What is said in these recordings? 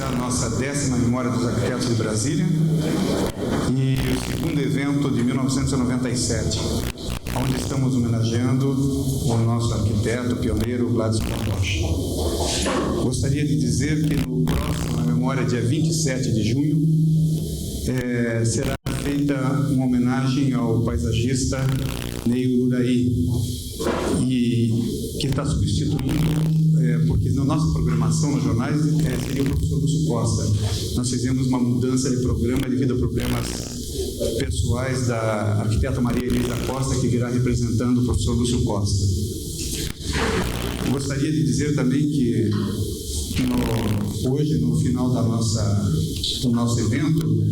realizar a nossa 10ª Memória dos Arquitetos de Brasília e o segundo evento de 1997, onde estamos homenageando o nosso arquiteto pioneiro Gladstone Rocha. Gostaria de dizer que no próximo, na memória, dia 27 de junho, será feita uma homenagem ao paisagista Ney Ururaí, e que está substituindo, porque na nossa programação nos jornais seria o professor Lúcio Costa. Nós fizemos uma mudança de programa devido a problemas pessoais da arquiteta Maria Elisa Costa, que virá representando o professor Lúcio Costa. Gostaria de dizer também que hoje, no final do nosso evento,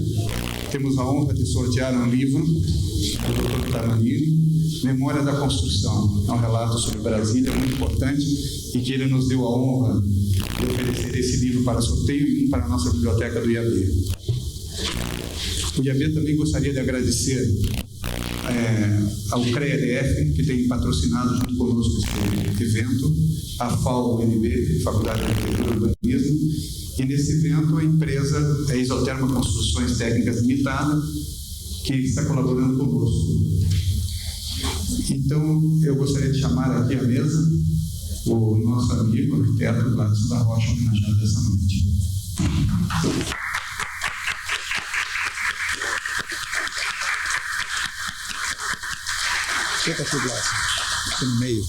temos a honra de sortear um livro do Dr. Tamanini, Memória da Construção. É um relato sobre Brasília muito importante e que ele nos deu a honra de oferecer esse livro para sorteio e para a nossa biblioteca do IAB. O IAB também gostaria de agradecer ao CREA-DF, que tem patrocinado junto conosco este evento, a FAO-UNB, Faculdade de Arquitetura e Urbanismo, e nesse evento a empresa Isoterma Construções Técnicas Limitada, que está colaborando conosco. Então, eu gostaria de chamar aqui à mesa o nosso amigo, o arquiteto Gladstone da Rocha, homenageado dessa noite. Senta aqui, Gladstone, aqui no meio.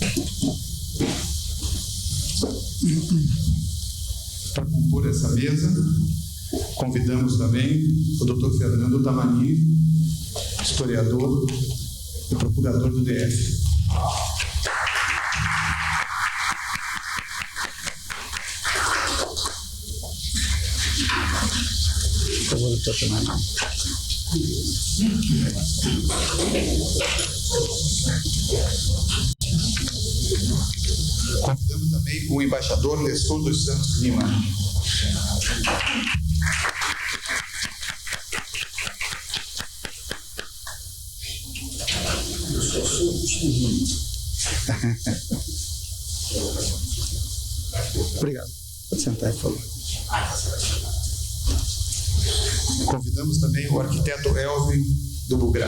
Para compor essa mesa, convidamos também o Dr. Fernando Tamanini, historiador e procurador do DF. Por favor, Dr. Tamanini. Convidamos também o embaixador Nestor dos Santos Lima. Obrigado. Pode sentar, por favor. Convidamos também o arquiteto Elvin do Bugrá.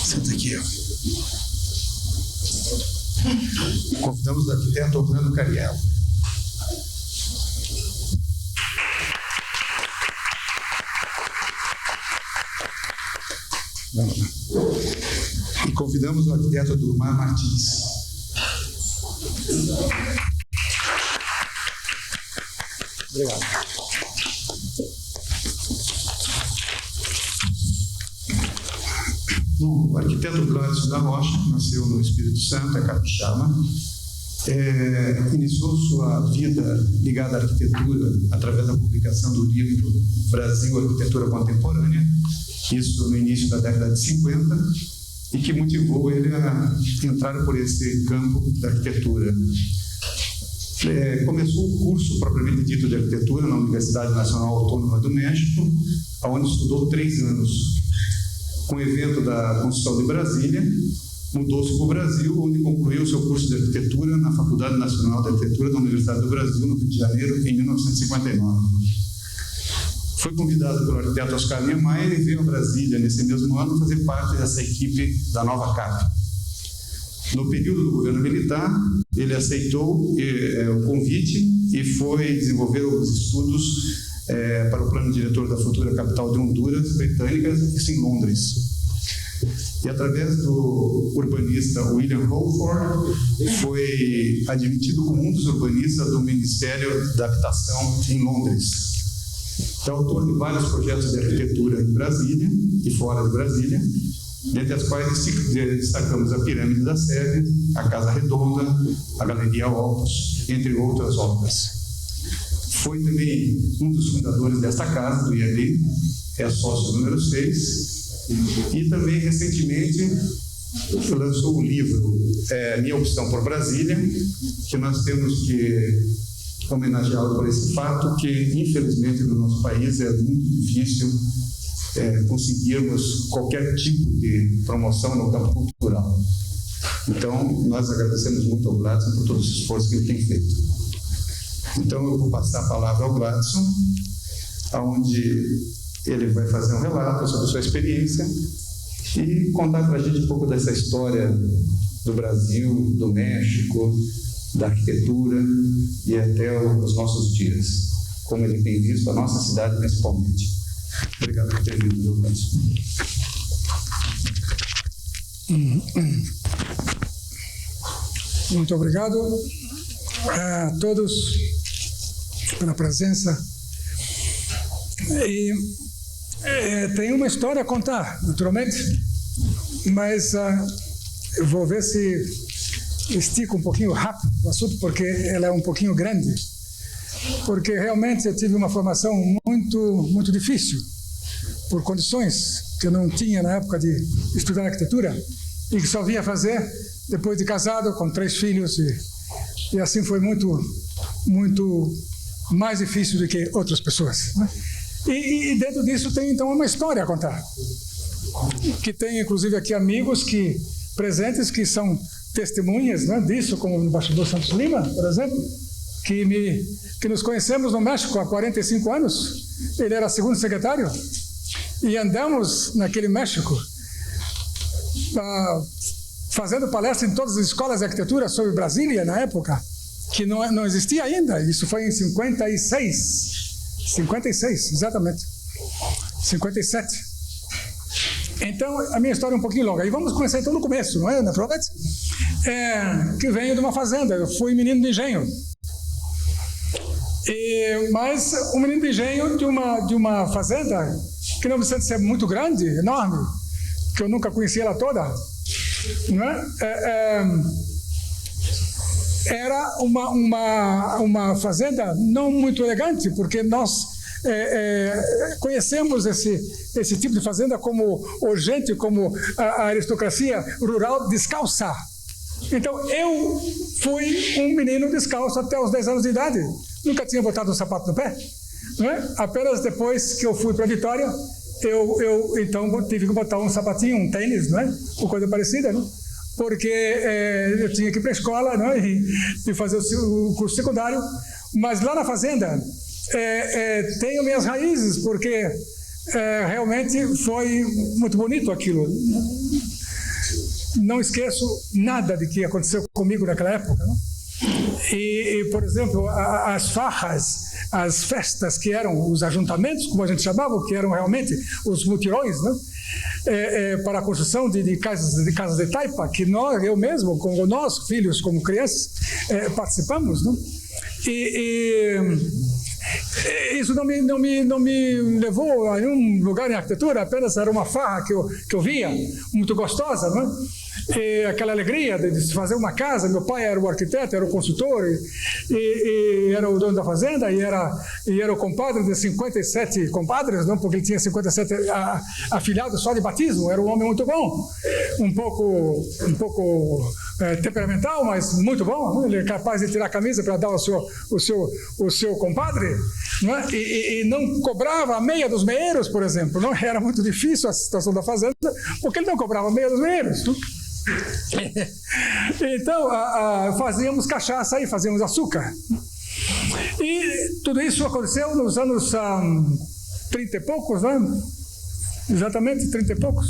Senta aqui, Elvin. Convidamos o arquiteto Orlando Cariello. Vamos lá. E convidamos o arquiteto Durmar Martins. Obrigado. O arquiteto Gladstone da Rocha nasceu no Espírito Santo, é capixaba. Iniciou sua vida ligada à arquitetura através da publicação do livro Brasil, Arquitetura Contemporânea, isso no início da década de 50, e que motivou ele a entrar por esse campo da arquitetura. Começou o curso propriamente dito de arquitetura na Universidade Nacional Autônoma do México, onde estudou 3 anos. Com o evento da Construção de Brasília, mudou-se para o Brasil, onde concluiu seu curso de arquitetura na Faculdade Nacional de Arquitetura da Universidade do Brasil, no Rio de Janeiro, em 1959. Foi convidado pelo arquiteto Oscar Niemeyer e veio a Brasília, nesse mesmo ano, fazer parte dessa equipe da nova CAP. No período do governo militar, ele aceitou o convite e foi desenvolver os estudos para o plano diretor da futura capital de Honduras, britânicas, isso em Londres. E através do urbanista William Holford, foi admitido como um dos urbanistas do Ministério da Habitação em Londres. É autor de vários projetos de arquitetura em Brasília e fora de Brasília, dentre as quais destacamos a Pirâmide da Sebe, a Casa Redonda, a Galeria Opus, entre outras obras. Foi também um dos fundadores desta casa, do IAB, é sócio número 6, e também recentemente lançou o livro Minha Opção por Brasília, que nós temos que homenageá-lo por esse fato, que infelizmente no nosso país é muito difícil conseguirmos qualquer tipo de promoção no campo cultural. Então, nós agradecemos muito ao Gladson por todo esse esforço que ele tem feito. Então, eu vou passar a palavra ao Gladson, onde ele vai fazer um relato sobre a sua experiência e contar para a gente um pouco dessa história do Brasil, do México, da arquitetura e até os nossos dias, como ele tem visto a nossa cidade principalmente. Obrigado por ter vindo, meu Gladson. Muito obrigado a todos pela presença. E tem uma história a contar, naturalmente, mas eu vou ver se estico um pouquinho rápido o assunto, porque ela é um pouquinho grande, porque realmente eu tive uma formação muito difícil, por condições que eu não tinha na época de estudar arquitetura, e que só vinha fazer depois de casado, com 3 filhos, e assim foi muito mais difícil do que outras pessoas, né? E dentro disso tem então uma história a contar, que tem inclusive aqui amigos presentes que são testemunhas, né, disso, como o embaixador Santos Lima, por exemplo, que nos conhecemos no México há 45 anos. Ele era segundo secretário e andamos naquele México fazendo palestra em todas as escolas de arquitetura sobre Brasília na época, que não existia ainda. Isso foi em 56, exatamente. 57. Então, a minha história é um pouquinho longa. E vamos começar então no começo, não é, naturalmente? Que venho de uma fazenda. Eu fui menino de engenho. Mas um menino de engenho de uma fazenda que não precisa ser muito grande, enorme, que eu nunca conheci ela toda, não é? Era uma fazenda não muito elegante, porque nós conhecemos esse tipo de fazenda como a aristocracia rural descalça. Então, eu fui um menino descalço até os 10 anos de idade. Nunca tinha botado um sapato no pé, não é? Apenas depois que eu fui para Vitória, eu então tive que botar um sapatinho, um tênis, não é? Ou coisa parecida, não? Porque eu tinha que ir para a escola, não é? E fazer o curso secundário. Mas lá na fazenda tenho minhas raízes, porque realmente foi muito bonito aquilo. Não esqueço nada de que aconteceu comigo naquela época, não? E, por exemplo, as farras, as festas que eram os ajuntamentos, como a gente chamava, que eram realmente os mutirões, né? Para a construção de casas de taipa, que eu mesmo, como nós, filhos, como crianças, participamos, né? Isso não me levou a nenhum lugar em arquitetura, apenas era uma farra que eu via, muito gostosa, não é? Aquela alegria de se fazer uma casa. Meu pai era o arquiteto, era o consultor, e era o dono da fazenda, e era o compadre de 57 compadres, não? Porque ele tinha 57 afilhados só de batismo. Era um homem muito bom, um pouco temperamental, mas muito bom, não? Ele é capaz de tirar a camisa para dar o seu compadre, não é? E não cobrava a meia dos meeiros, por exemplo, não? Era muito difícil a situação da fazenda, porque ele não cobrava a meia dos meeiros, não? Então fazíamos cachaça e fazíamos açúcar, e tudo isso aconteceu nos anos 30 e poucos, né? Exatamente 30 e poucos.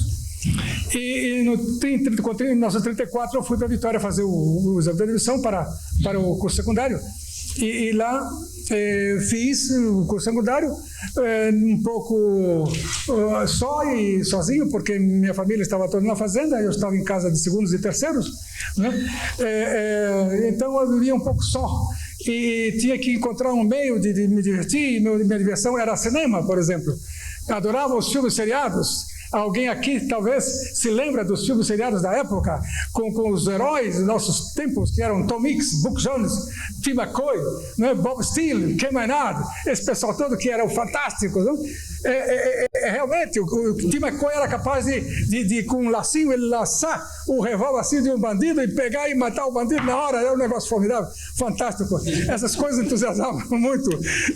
E em 1934 eu fui para Vitória fazer o exame de admissão para o curso secundário, e lá fiz o curso secundário um pouco só e sozinho, porque minha família estava toda na fazenda, eu estava em casa de segundos e terceiros, né? Então eu vivia um pouco só e tinha que encontrar um meio de me divertir, e minha diversão era cinema, por exemplo. Eu adorava os filmes seriados. Alguém aqui talvez se lembra dos filmes seriados da época, com os heróis dos nossos tempos, que eram Tom Mix, Buck Jones, Tim McCoy, né? Bob Steele, Ken Maynard, esse pessoal todo que era o fantástico, não? realmente, o Tim McCoy era capaz de com um lacinho, ele laçar o revólver assim de um bandido e pegar e matar o bandido na hora. Era um negócio formidável, fantástico. Essas coisas entusiasmavam muito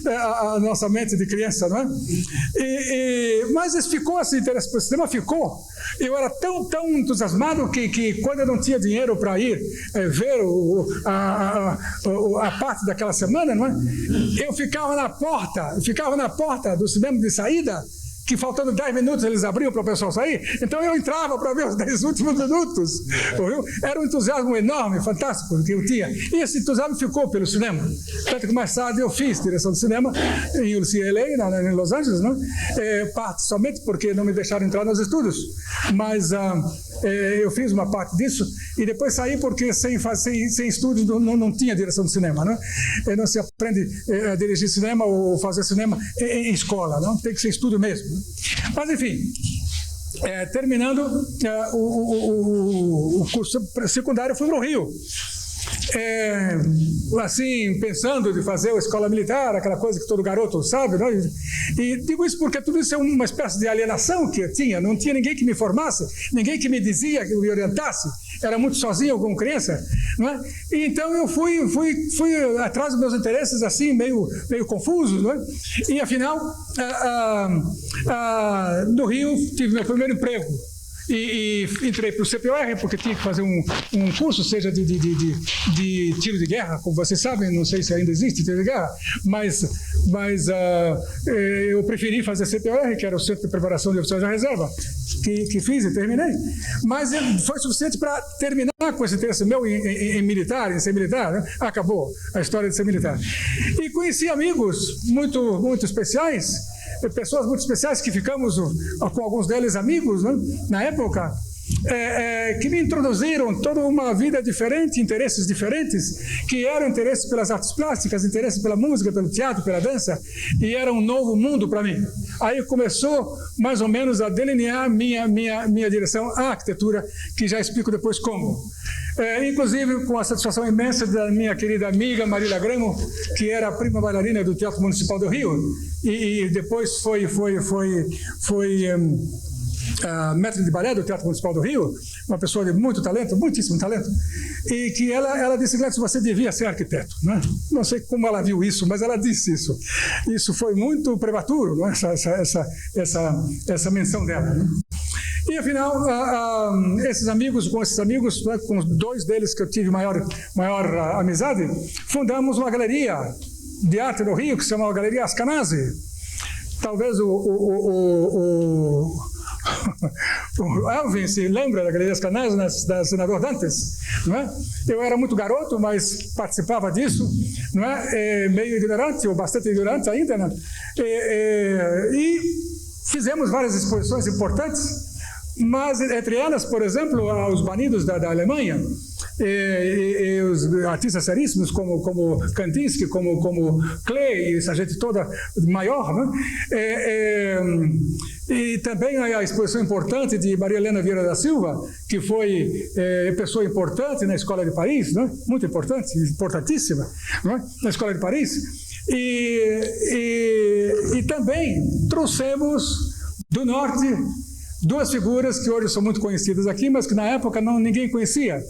a nossa mente de criança, não é? Mas isso ficou assim, interesse pelo cinema ficou. Eu era tão entusiasmado que quando eu não tinha dinheiro para ir ver a parte daquela semana, não é? Eu ficava na porta do cinema de saída, que faltando 10 minutos eles abriam para o pessoal sair, então eu entrava para ver os 10 últimos minutos. Era um entusiasmo enorme, fantástico que eu tinha. E esse entusiasmo ficou pelo cinema. Tanto que mais tarde eu fiz direção de cinema em UCLA, em Los Angeles, não? Parte somente porque não me deixaram entrar nos estudos, mas eu fiz uma parte disso e depois saí porque sem estudos não tinha direção de cinema, não? Não se aprende a dirigir cinema ou fazer cinema em escola, não? Tem que ser estudo mesmo. Mas, enfim, terminando o curso secundário, eu fui para o Rio. Assim, pensando de fazer a escola militar, aquela coisa que todo garoto sabe, não? E digo isso porque tudo isso é uma espécie de alienação que eu tinha. Não tinha ninguém que me formasse, ninguém que me dizia, que me orientasse. Era muito sozinho como criança, não é? E então eu fui atrás dos meus interesses assim, meio confusos, não é? E afinal, no Rio, tive meu primeiro emprego. E entrei para o CPOR, porque tinha que fazer um curso, seja de tiro de guerra, como vocês sabem, não sei se ainda existe tiro de guerra, mas eu preferi fazer CPOR, que era o Centro de Preparação de Oficiais da Reserva, que fiz e terminei. Mas foi suficiente para terminar com esse interesse meu em ser militar, né? Acabou a história de ser militar. E conheci amigos muito especiais, pessoas muito especiais que ficamos com alguns deles amigos, né? Na época, que me introduziram toda uma vida diferente, interesses diferentes, que eram interesses pelas artes plásticas, interesses pela música, pelo teatro, pela dança, e era um novo mundo para mim. Aí começou mais ou menos a delinear minha direção à arquitetura, que já explico depois como. Inclusive com a satisfação imensa da minha querida amiga Marília Gramo, que era a prima bailarina do Teatro Municipal do Rio, e depois foi mestre de balé do Teatro Municipal do Rio, uma pessoa de muito talento, muitíssimo talento, e que ela disse: Gladys, você devia ser arquiteto, né? Não sei como ela viu isso, mas ela disse isso. Isso foi muito prematuro, não é? Essa menção dela, né? E afinal, com esses amigos, né, com 2 deles que eu tive maior amizade, fundamos uma galeria de arte no Rio que se chamava Galeria Ascanase. Talvez o Elvin se lembra da Galeria Ascanase, da Senador Dantas, não é? Eu era muito garoto, mas participava disso, não é? Meio ignorante, ou bastante ignorante ainda, né? E fizemos várias exposições importantes, mas entre elas, por exemplo, os banidos da Alemanha, e os artistas seríssimos como Kandinsky, como Klee, e essa gente toda maior, né? E também a exposição importante de Maria Helena Vieira da Silva, que foi pessoa importante na Escola de Paris, né? Muito importante, importantíssima, né? Na Escola de Paris. E também trouxemos do norte 2 figuras que hoje são muito conhecidas aqui, mas que na época ninguém conhecia.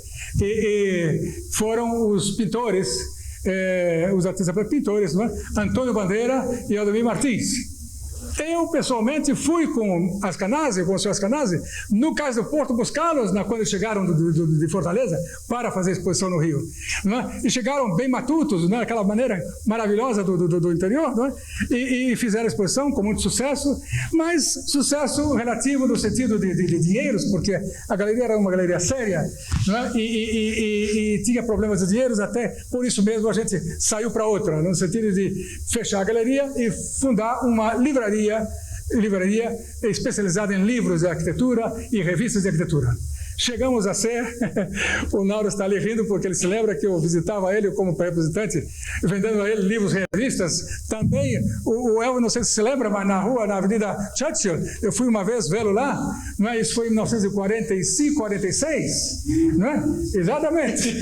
Foram os pintores, os artistas pintores, não é? Antônio Bandeira e Aldemir Martins. Eu, pessoalmente, fui com o senhor Ascanase, no Cais do Porto, buscá-los quando eles chegaram de Fortaleza para fazer exposição no Rio. Não é? E chegaram bem matutos, não é? Aquela maneira maravilhosa do interior, não é? E fizeram a exposição com muito sucesso, mas sucesso relativo no sentido de dinheiros, porque a galeria era uma galeria séria, não é? E tinha problemas de dinheiros, até por isso mesmo a gente saiu para outra, no sentido de fechar a galeria e fundar uma livraria especializada em livros de arquitetura e revistas de arquitetura. Chegamos a ser, o Nauro está ali rindo porque ele se lembra que eu visitava ele como representante, vendendo a ele livros e revistas. Também, o Elvio, não sei se lembra, mas na Avenida Churchill, eu fui uma vez vê-lo lá, não é? Isso foi em 1945, 46, não é? Exatamente.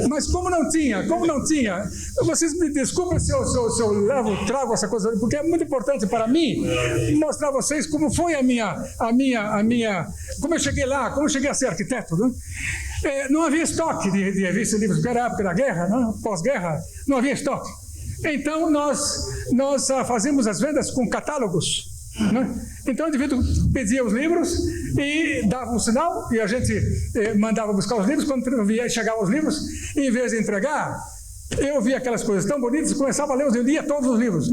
Mas como não tinha, vocês me desculpem se eu trago essa coisa, porque é muito importante para mim mostrar a vocês como foi a minha, como eu cheguei lá, como eu cheguei a ser arquiteto, né? Não havia estoque de revistas e livros, porque era a época da guerra, né? Pós-guerra, não havia estoque. Então nós fazíamos as vendas com catálogos, né? Então o indivíduo pedia os livros e dava um sinal e a gente mandava buscar os livros. Quando chegavam os livros, em vez de entregar, eu via aquelas coisas tão bonitas e começava a ler lia todos os livros,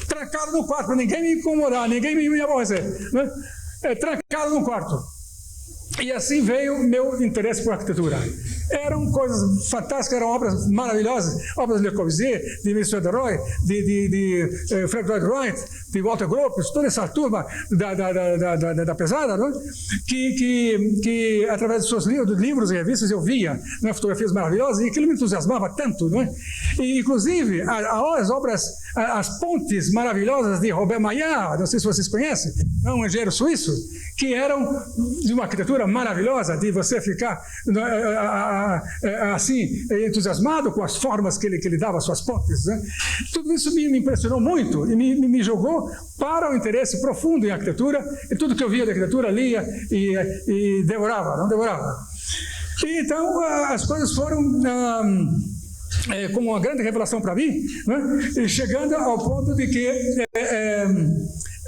trancado no quarto para ninguém me incomodar, ninguém me aborrecer, né? Trancado no quarto. E assim veio meu interesse por arquitetura. Eram coisas fantásticas, eram obras maravilhosas, obras de Le Corbusier, de Michel de Roy, de Frank Lloyd Wright, de Walter Gropius, toda essa turma da pesada, né? que através dos seus livros e revistas eu via, né, fotografias maravilhosas, e aquilo me entusiasmava tanto, né? E inclusive as obras, as pontes maravilhosas de Robert Maillard, não sei se vocês conhecem, um engenheiro suíço, que eram de uma arquitetura maravilhosa, de você ficar assim, entusiasmado com as formas que ele dava às suas pontes, né? Tudo isso me impressionou muito e me jogou para o interesse profundo em arquitetura, e tudo que eu via de arquitetura lia e devorava, não devorava. E então as coisas foram como uma grande revelação para mim, né? E chegando ao ponto de que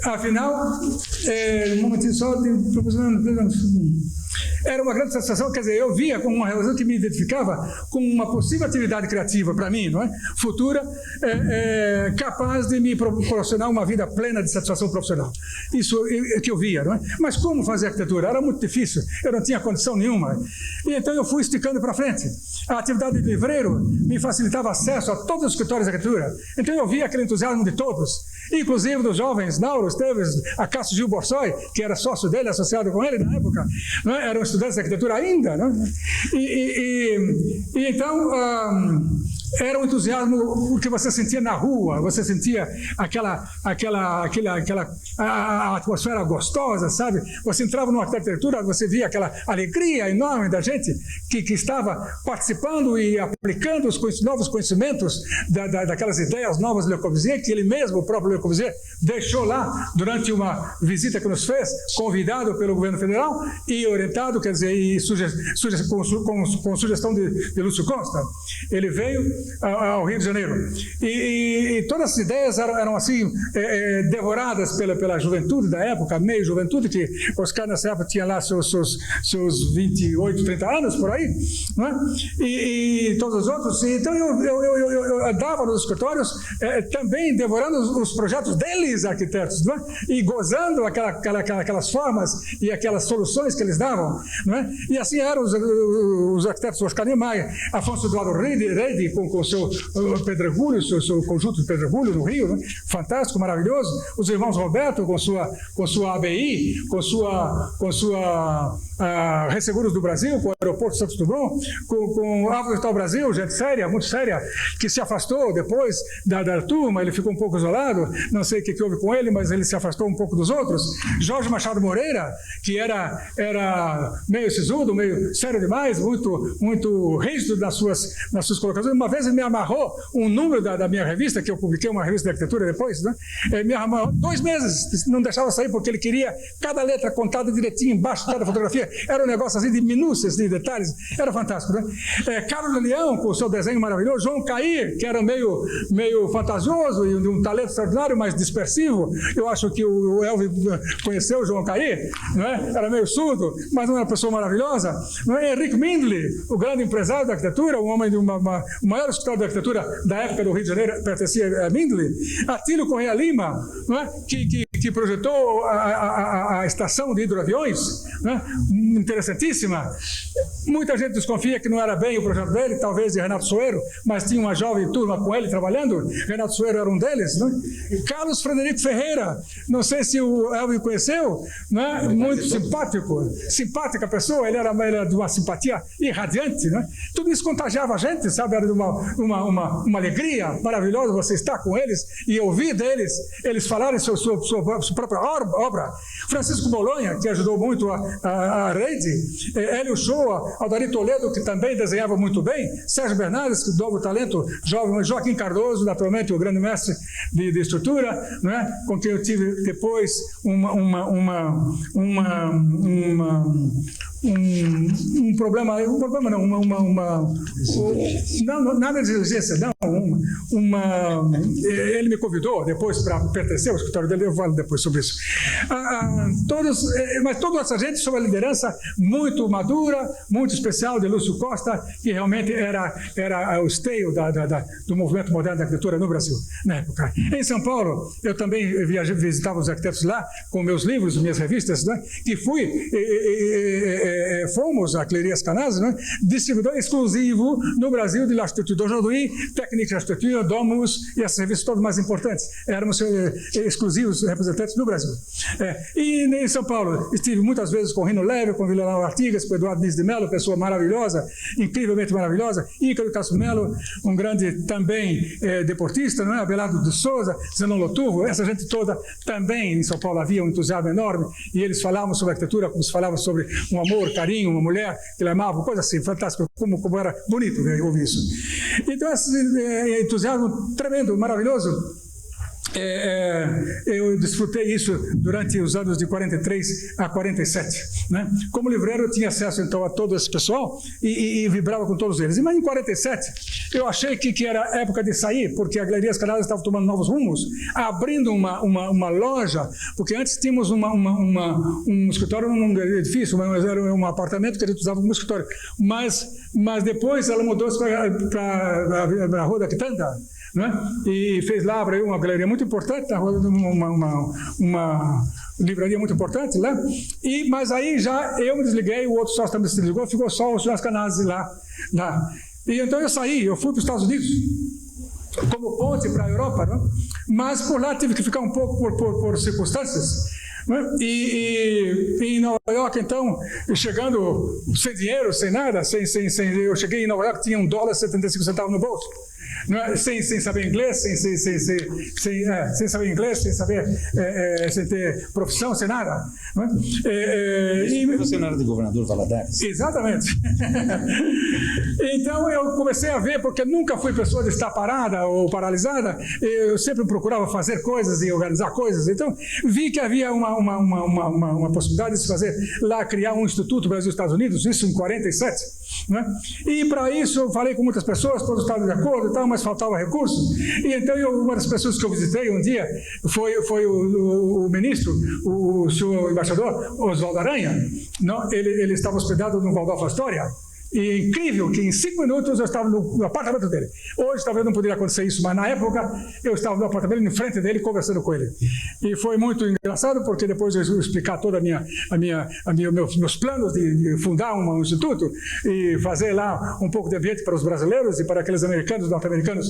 afinal, um momentinho só, era uma grande satisfação, quer dizer, eu via como uma relação que me identificava com uma possível atividade criativa para mim, não é? Futura, capaz de me proporcionar uma vida plena de satisfação profissional. Isso que eu via, não é? Mas como fazer arquitetura? Era muito difícil, eu não tinha condição nenhuma. E então eu fui esticando para frente. A atividade de livreiro me facilitava acesso a todos os escritórios de arquitetura. Então eu via aquele entusiasmo de todos, inclusive dos jovens, Nauro Esteves, Acácio Gil Borsoi, que era sócio dele, associado com ele na época, não é? Eram estudantes de arquitetura ainda, não é? E então era um entusiasmo que você sentia na rua, você sentia aquela a atmosfera gostosa, sabe? Você entrava numa arquitetura, você via aquela alegria enorme da gente que estava participando e aplicando os novos conhecimentos daquelas ideias novas de Le Corbusier, que ele mesmo, o próprio Le Corbusier, deixou lá durante uma visita que nos fez, convidado pelo governo federal e orientado, quer dizer, com sugestão de Lúcio Costa. Ele veio ao Rio de Janeiro. E todas as ideias eram assim, devoradas pela juventude da época, meio juventude, que Oscar nessa época tinha lá seus 28, 30 anos, por aí, não é? E todos os outros. Então eu andava nos escritórios também devorando os projetos deles, arquitetos, não é? E gozando aquelas formas e aquelas soluções que eles davam, não é? E assim eram os arquitetos Oscar Niemeyer, Afonso Eduardo Reide com o seu pedregulho, seu conjunto de pedregulho no Rio, né? Fantástico, maravilhoso. Os irmãos Roberto com sua ABI, com sua Resseguros do Brasil, com o aeroporto Santos Dumont, com Árvore Vital Brasil, gente séria, muito séria, que se afastou depois da turma, ele ficou um pouco isolado, não sei o que houve com ele, mas ele se afastou um pouco dos outros. Jorge Machado Moreira, que era meio sisudo, meio sério demais, muito rígido nas suas colocações. Uma vez ele me amarrou um número da minha revista, que eu publiquei uma revista de arquitetura depois, né? Me amarrou 2 meses, não deixava sair, porque ele queria cada letra contada direitinho embaixo de cada fotografia. Era um negócio assim de minúcias, de detalhes, era fantástico, né? Carlos Leão, com o seu desenho maravilhoso, João Cair, que era meio fantasioso e de um talento extraordinário, mas dispersivo. Eu acho que o Elvio conheceu o João Cair, não é? Era meio surdo, mas uma pessoa maravilhosa, não é? Henrique Mindley, o grande empresário da arquitetura, um homem de o maior escritório de arquitetura da época do Rio de Janeiro, pertencia a Mindley. Atílio Correia Lima, não é? Que projetou a estação de hidroaviões, né? Interessantíssima. Muita gente desconfia que não era bem o projeto dele, talvez de Renato Soeiro, mas tinha uma jovem turma com ele trabalhando. Renato Soeiro era um deles, né? Carlos Frederico Ferreira, não sei se o Elvio conheceu, né? Muito simpático, simpática pessoa, ele era de uma simpatia irradiante, né? Tudo isso contagiava a gente, sabe? Era de uma alegria maravilhosa você estar com eles e ouvir deles, eles falarem sua própria obra. Francisco Bolonha, que ajudou muito a a rede, Hélio Shoa, Aldari Toledo, que também desenhava muito bem, Sérgio Bernardes, que novo talento, jovem, Joaquim Cardoso, naturalmente o grande mestre de estrutura, não é? Com quem eu tive depois um problema não, nada de exigência, não, ele me convidou depois para pertencer ao escritório dele, eu falo depois sobre isso. Mas toda essa gente sob a liderança muito madura, muito especial de Lúcio Costa, que realmente era o esteio do movimento moderno da arquitetura no Brasil, na época. Em São Paulo, eu também visitava os arquitetos lá, com meus livros, minhas revistas, né, e fomos a Clerias Canazes, né, distribuidor exclusivo no Brasil de l'Architecture d'Aujourd'hui, Technique d'Architecture, Domus e essas revistas todas mais importantes. Éramos exclusivos representantes no Brasil. E em São Paulo, estive muitas vezes com Rino Leve, com Vilanão Artigas, com Eduardo Diniz de Mello, pessoa maravilhosa, incrivelmente maravilhosa, Ícaro Castro Melo, um grande também deportista, não é? Abelardo de Souza, Zenon Loturvo, essa gente toda também em São Paulo havia um entusiasmo enorme e eles falavam sobre arquitetura como se falava sobre um amor, carinho, uma mulher que ele amava, coisa assim, fantástica, como era bonito, né, ouvir isso. Então, esse entusiasmo tremendo, maravilhoso. Eu desfrutei isso durante os anos de 43 a 47. Né? Como livreiro, eu tinha acesso então a todo esse pessoal e vibrava com todos eles. Mas em 47, eu achei que era época de sair, porque a Galerias Canazes estava tomando novos rumos, abrindo uma loja, porque antes tínhamos um escritório num edifício, mas era um apartamento que a gente usava como escritório. Mas depois ela mudou-se para a Rua da Quitanda. Né? E fez lá para uma galeria muito importante, uma livraria muito importante lá. Mas aí já eu me desliguei, o outro sócio também se desligou, ficou só os Jonas Canazes lá. E então eu saí, eu fui para os Estados Unidos como ponte para a Europa, né? Mas por lá tive que ficar um pouco por circunstâncias. Né? E em Nova York, então, chegando sem dinheiro, sem nada, eu cheguei em Nova York, tinha $1,75 no bolso. Não é? Sem saber inglês, sem saber inglês, sem ter profissão, sem nada. Não é? Você não era de governador Valadares? Exatamente. Então eu comecei a ver, porque nunca fui pessoa de estar parada ou paralisada, eu sempre procurava fazer coisas e organizar coisas. Então vi que havia uma possibilidade de se fazer lá, criar um Instituto Brasil-Estados Unidos, isso em 47. Né? E para isso eu falei com muitas pessoas, todos estavam de acordo e tal, mas faltava recursos. E então uma das pessoas que eu visitei um dia foi o ministro, o senhor embaixador Oswaldo Aranha. Não? Ele estava hospedado no Waldorf Astoria. E incrível que em 5 minutos eu estava no apartamento dele. Hoje talvez não poderia acontecer isso, mas na época eu estava no apartamento em frente dele conversando com ele. E foi muito engraçado, porque depois eu explicar toda meus planos de fundar um instituto e fazer lá um pouco de ambiente para os brasileiros e para aqueles americanos, norte-americanos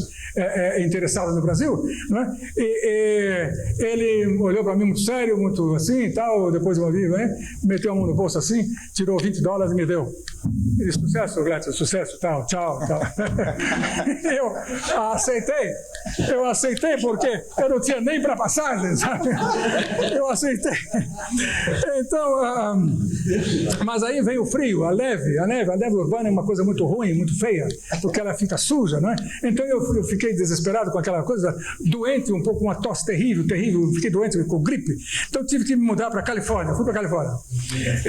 interessados no Brasil. Né? E ele olhou para mim muito sério, muito assim e tal, depois eu vi, né? Meteu a mão no bolso assim, tirou $20 e me deu. Sucesso, Glécio, sucesso, tal, tchau, tal. Eu aceitei porque eu não tinha nem para passagem, sabe? Eu aceitei. Então, mas aí vem o frio, a neve urbana é uma coisa muito ruim, muito feia, porque ela fica suja, não é? Então eu fiquei desesperado com aquela coisa, doente, um pouco, uma tosse terrível, fiquei doente com gripe. Então tive que me mudar para a Califórnia, fui para a Califórnia.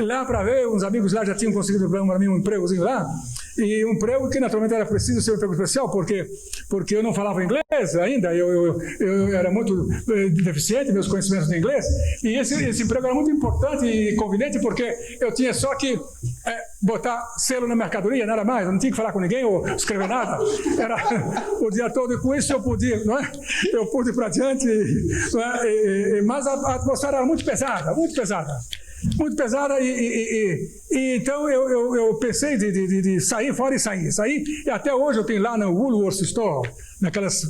Lá para ver, uns amigos lá já tinham conseguido para mim um empregozinho lá, e um emprego que naturalmente era preciso ser um emprego especial, porque eu não falava inglês ainda, eu era muito deficiente, meus conhecimentos de inglês, e esse emprego era muito importante e conveniente, porque eu tinha só que botar selo na mercadoria, nada mais, eu não tinha que falar com ninguém ou escrever nada, era o dia todo, e com isso eu podia, não é? Eu pude ir para adiante, não é? Mas a atmosfera era muito pesada, muito pesada, e então eu pensei de sair fora e sair, e até hoje eu tenho lá no Woolworth Store, naquelas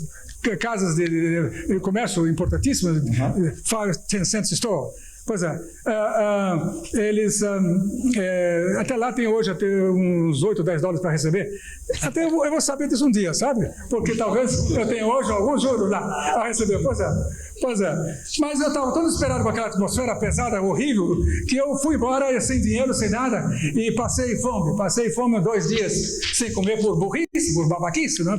casas de comércio importantíssimas, 5 10 cent store, Pois é. Eles, até lá tem hoje uns 8, 10 dólares para receber. Até eu vou saber disso um dia, sabe? Porque talvez eu tenha hoje alguns juros lá a receber. Pois é. Mas eu estava tão desesperado com aquela atmosfera pesada, horrível, que eu fui embora sem dinheiro, sem nada, e passei fome. Passei fome 2 dias sem comer por burrice, por babaquice, não é?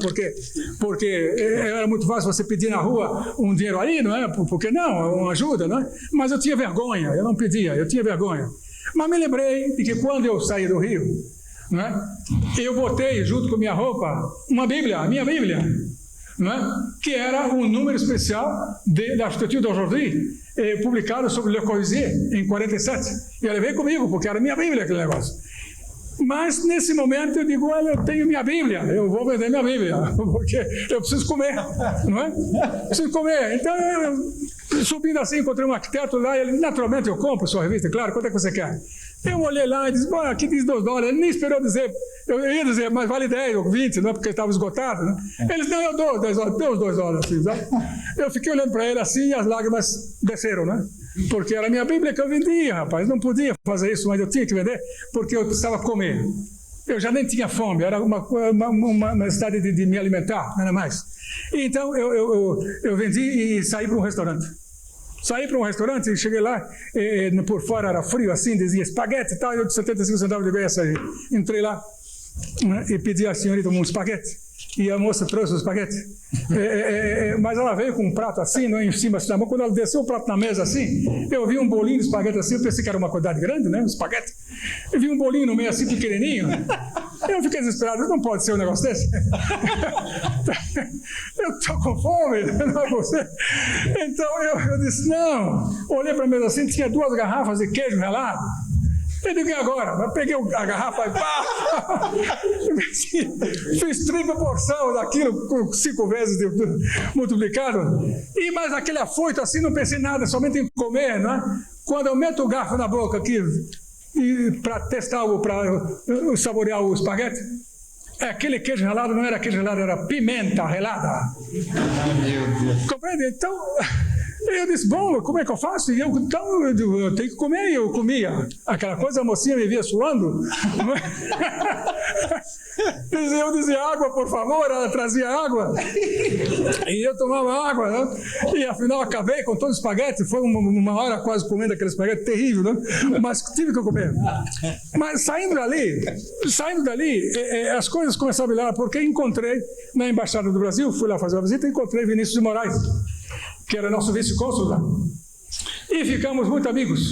Porque era muito fácil você pedir na rua um dinheiro aí, não é? Porque não, uma ajuda, não é? Mas eu tinha vergonha, eu não pedia, eu tinha vergonha. Mas me lembrei de que quando eu saí do Rio, não é? Eu botei junto com minha roupa uma Bíblia, a minha Bíblia, não é? Que era um número especial da Architecture d'Aujourd'hui, publicado sobre Le Corbusier em 47. E eu levei comigo, porque era minha Bíblia aquele negócio. Mas nesse momento eu digo, olha, eu tenho minha Bíblia, eu vou vender minha Bíblia, porque eu preciso comer, não é? Preciso comer. Então, subindo assim, encontrei um arquiteto lá, e ele, naturalmente, eu compro sua revista, claro, quanto é que você quer? Eu olhei lá e disse, bom, aqui diz $2. Ele nem esperou dizer, eu ia dizer, mas vale 10 ou 20, não é? Porque estava esgotado, né? Ele disse, não, eu dou $10, deu os $2, assim, sabe? Eu fiquei olhando para ele assim e as lágrimas desceram, né? Porque era a minha Bíblia que eu vendia, rapaz. Não podia fazer isso, mas eu tinha que vender porque eu precisava comer. Eu já nem tinha fome, era uma necessidade de me alimentar, nada mais. Então eu vendi e saí para um restaurante. Saí para um restaurante e cheguei lá, por fora era frio assim, dizia espaguete e tal, eu de 75 centavos de beça. Entrei lá, né, e pedi à senhorita um espaguete. E a moça trouxe o espaguete. Mas ela veio com um prato assim, não, em cima assim, na mão. Quando ela desceu o prato na mesa assim, eu vi um bolinho de espaguete assim, eu pensei que era uma quantidade grande, né? Um espaguete. Eu vi um bolinho no meio assim, pequenininho. Eu fiquei desesperado, não pode ser um negócio desse. Eu estou com fome, não é você? Então eu disse, não. Olhei para a mesa assim, tinha 2 garrafas de queijo ralado. Eu digo, e agora? Eu peguei a garrafa e pá! Fiz 30 porção daquilo, com 5 vezes multiplicado. E mais aquele afoito assim, não pensei nada, somente em comer, não é? Quando eu meto o garfo na boca aqui, para testar, para saborear o espaguete, aquele queijo ralado não era queijo ralado, era pimenta ralada. Meu Deus. Compreende? Então... Eu disse, bom, como é que eu faço? E eu tenho que comer, e eu comia. Aquela coisa, a mocinha me via suando. Eu dizia, água, por favor, ela trazia água. E eu tomava água, né? E afinal acabei com todo o espaguete, foi uma hora quase comendo aquele espaguete terrível, né? Mas tive que comer. Mas saindo dali, as coisas começaram a melhorar, porque encontrei, na Embaixada do Brasil, fui lá fazer uma visita, encontrei Vinícius de Moraes, que era nosso vice-cônsul lá. E ficamos muito amigos.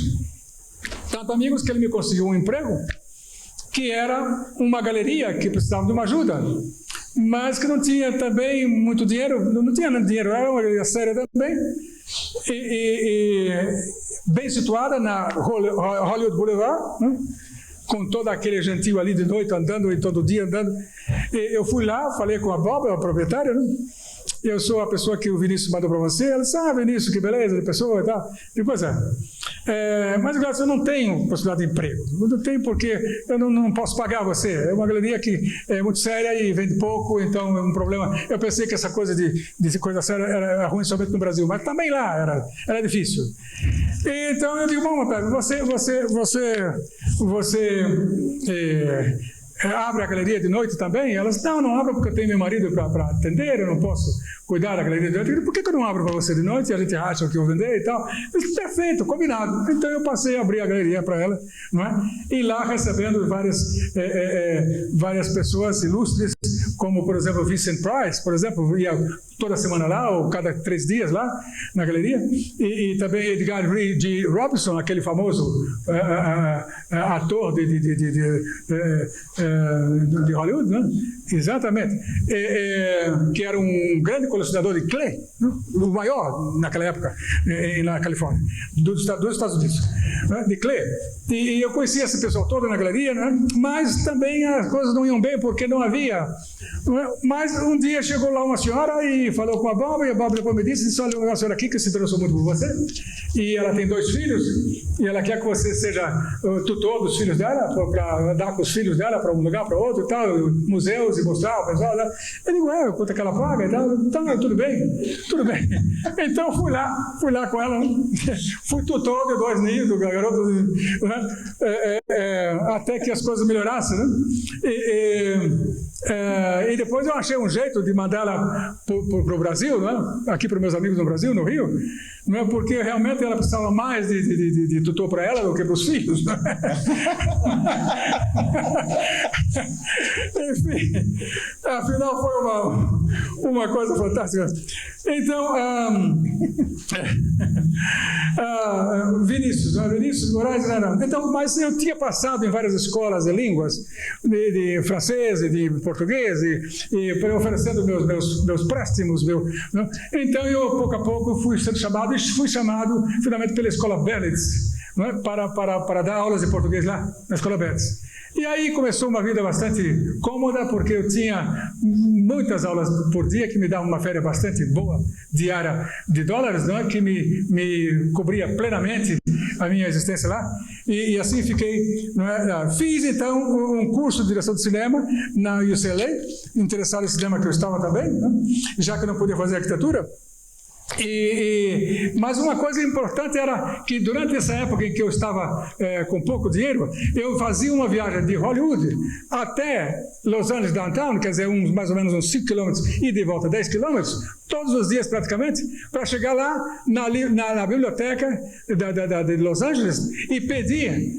Tanto amigos que ele me conseguiu um emprego, que era uma galeria que precisava de uma ajuda, mas que não tinha também muito dinheiro, não tinha dinheiro, era uma galeria séria também, e bem situada na Hollywood Boulevard, né? Com todo aquele gentil ali de noite andando, e todo dia andando. E eu fui lá, falei com a Bob, a proprietária, né? Eu sou a pessoa que o Vinícius mandou para você. Ela disse, Vinícius, que beleza de pessoa e tal. E pois mas, graças, eu não tenho possibilidade de emprego. Eu não tenho porque eu não posso pagar você. É uma galeria que é muito séria e vende pouco, então é um problema. Eu pensei que essa coisa de coisa séria era ruim somente no Brasil, mas também lá era difícil. Então eu digo, bom, rapaz, você abre a galeria de noite também? Ela disse, não abro porque eu tenho meu marido para atender, eu não posso cuidar da galeria de noite. Eu disse, por que eu não abro para você de noite? E a gente acha que eu vou vender e tal. Eu disse, perfeito, combinado. Então eu passei a abrir a galeria para ela, não é? E lá recebendo várias pessoas ilustres, como por exemplo Vincent Price, por exemplo, ia toda semana lá, ou cada 3 dias lá, na galeria, e também Edgar G. Robinson, aquele famoso ator de Hollywood, né? Exatamente, que era um grande colecionador de clay, né? O maior naquela época, na Califórnia, dos Estados Unidos, né? De clay. E eu conhecia esse pessoal todo na galeria, né? Mas também as coisas não iam bem, porque não havia. Mas um dia chegou lá uma senhora e e falou com a Bárbara, e a Bárbara depois me disse, olha, uma senhora aqui que se interessou muito por você, e ela tem 2 filhos, e ela quer que você seja o tutor dos filhos dela, para andar com os filhos dela para um lugar, para outro e tal, museus e mostrar o pessoal. Eu digo, quanto é que ela paga e tal? Então, tudo bem. Então, fui lá com ela, fui tutor de 2 ninhos, do garoto, né? Até que as coisas melhorassem, né? E depois eu achei um jeito de mandá-la para o Brasil, né? Aqui para os meus amigos no Brasil, no Rio, não é? Porque realmente ela precisava mais de tutor para ela do que para os filhos. Né? Enfim, afinal foi uma coisa fantástica. Então, Vinícius Moraes, não. Então, mas eu tinha passado em várias escolas de línguas, de francês e de português, e oferecendo meus préstimos. Né? Então, eu, pouco a pouco, fui chamado finalmente pela Escola Berlitz, né? para dar aulas de português lá, na Escola Berlitz. E aí começou uma vida bastante cômoda, porque eu tinha muitas aulas por dia, que me davam uma férias bastante boa, diária de dólares, né, que me cobria plenamente a minha existência lá. E assim fiquei. Né, fiz, então, um curso de direção de cinema na UCLA, interessado em cinema que eu estava também, né, já que não podia fazer arquitetura. Mas uma coisa importante era que durante essa época em que eu estava com pouco dinheiro, eu fazia uma viagem de Hollywood até Los Angeles Downtown, quer dizer, mais ou menos uns 5 quilômetros e de volta 10 quilômetros, todos os dias praticamente, para chegar lá na biblioteca de Los Angeles e pedir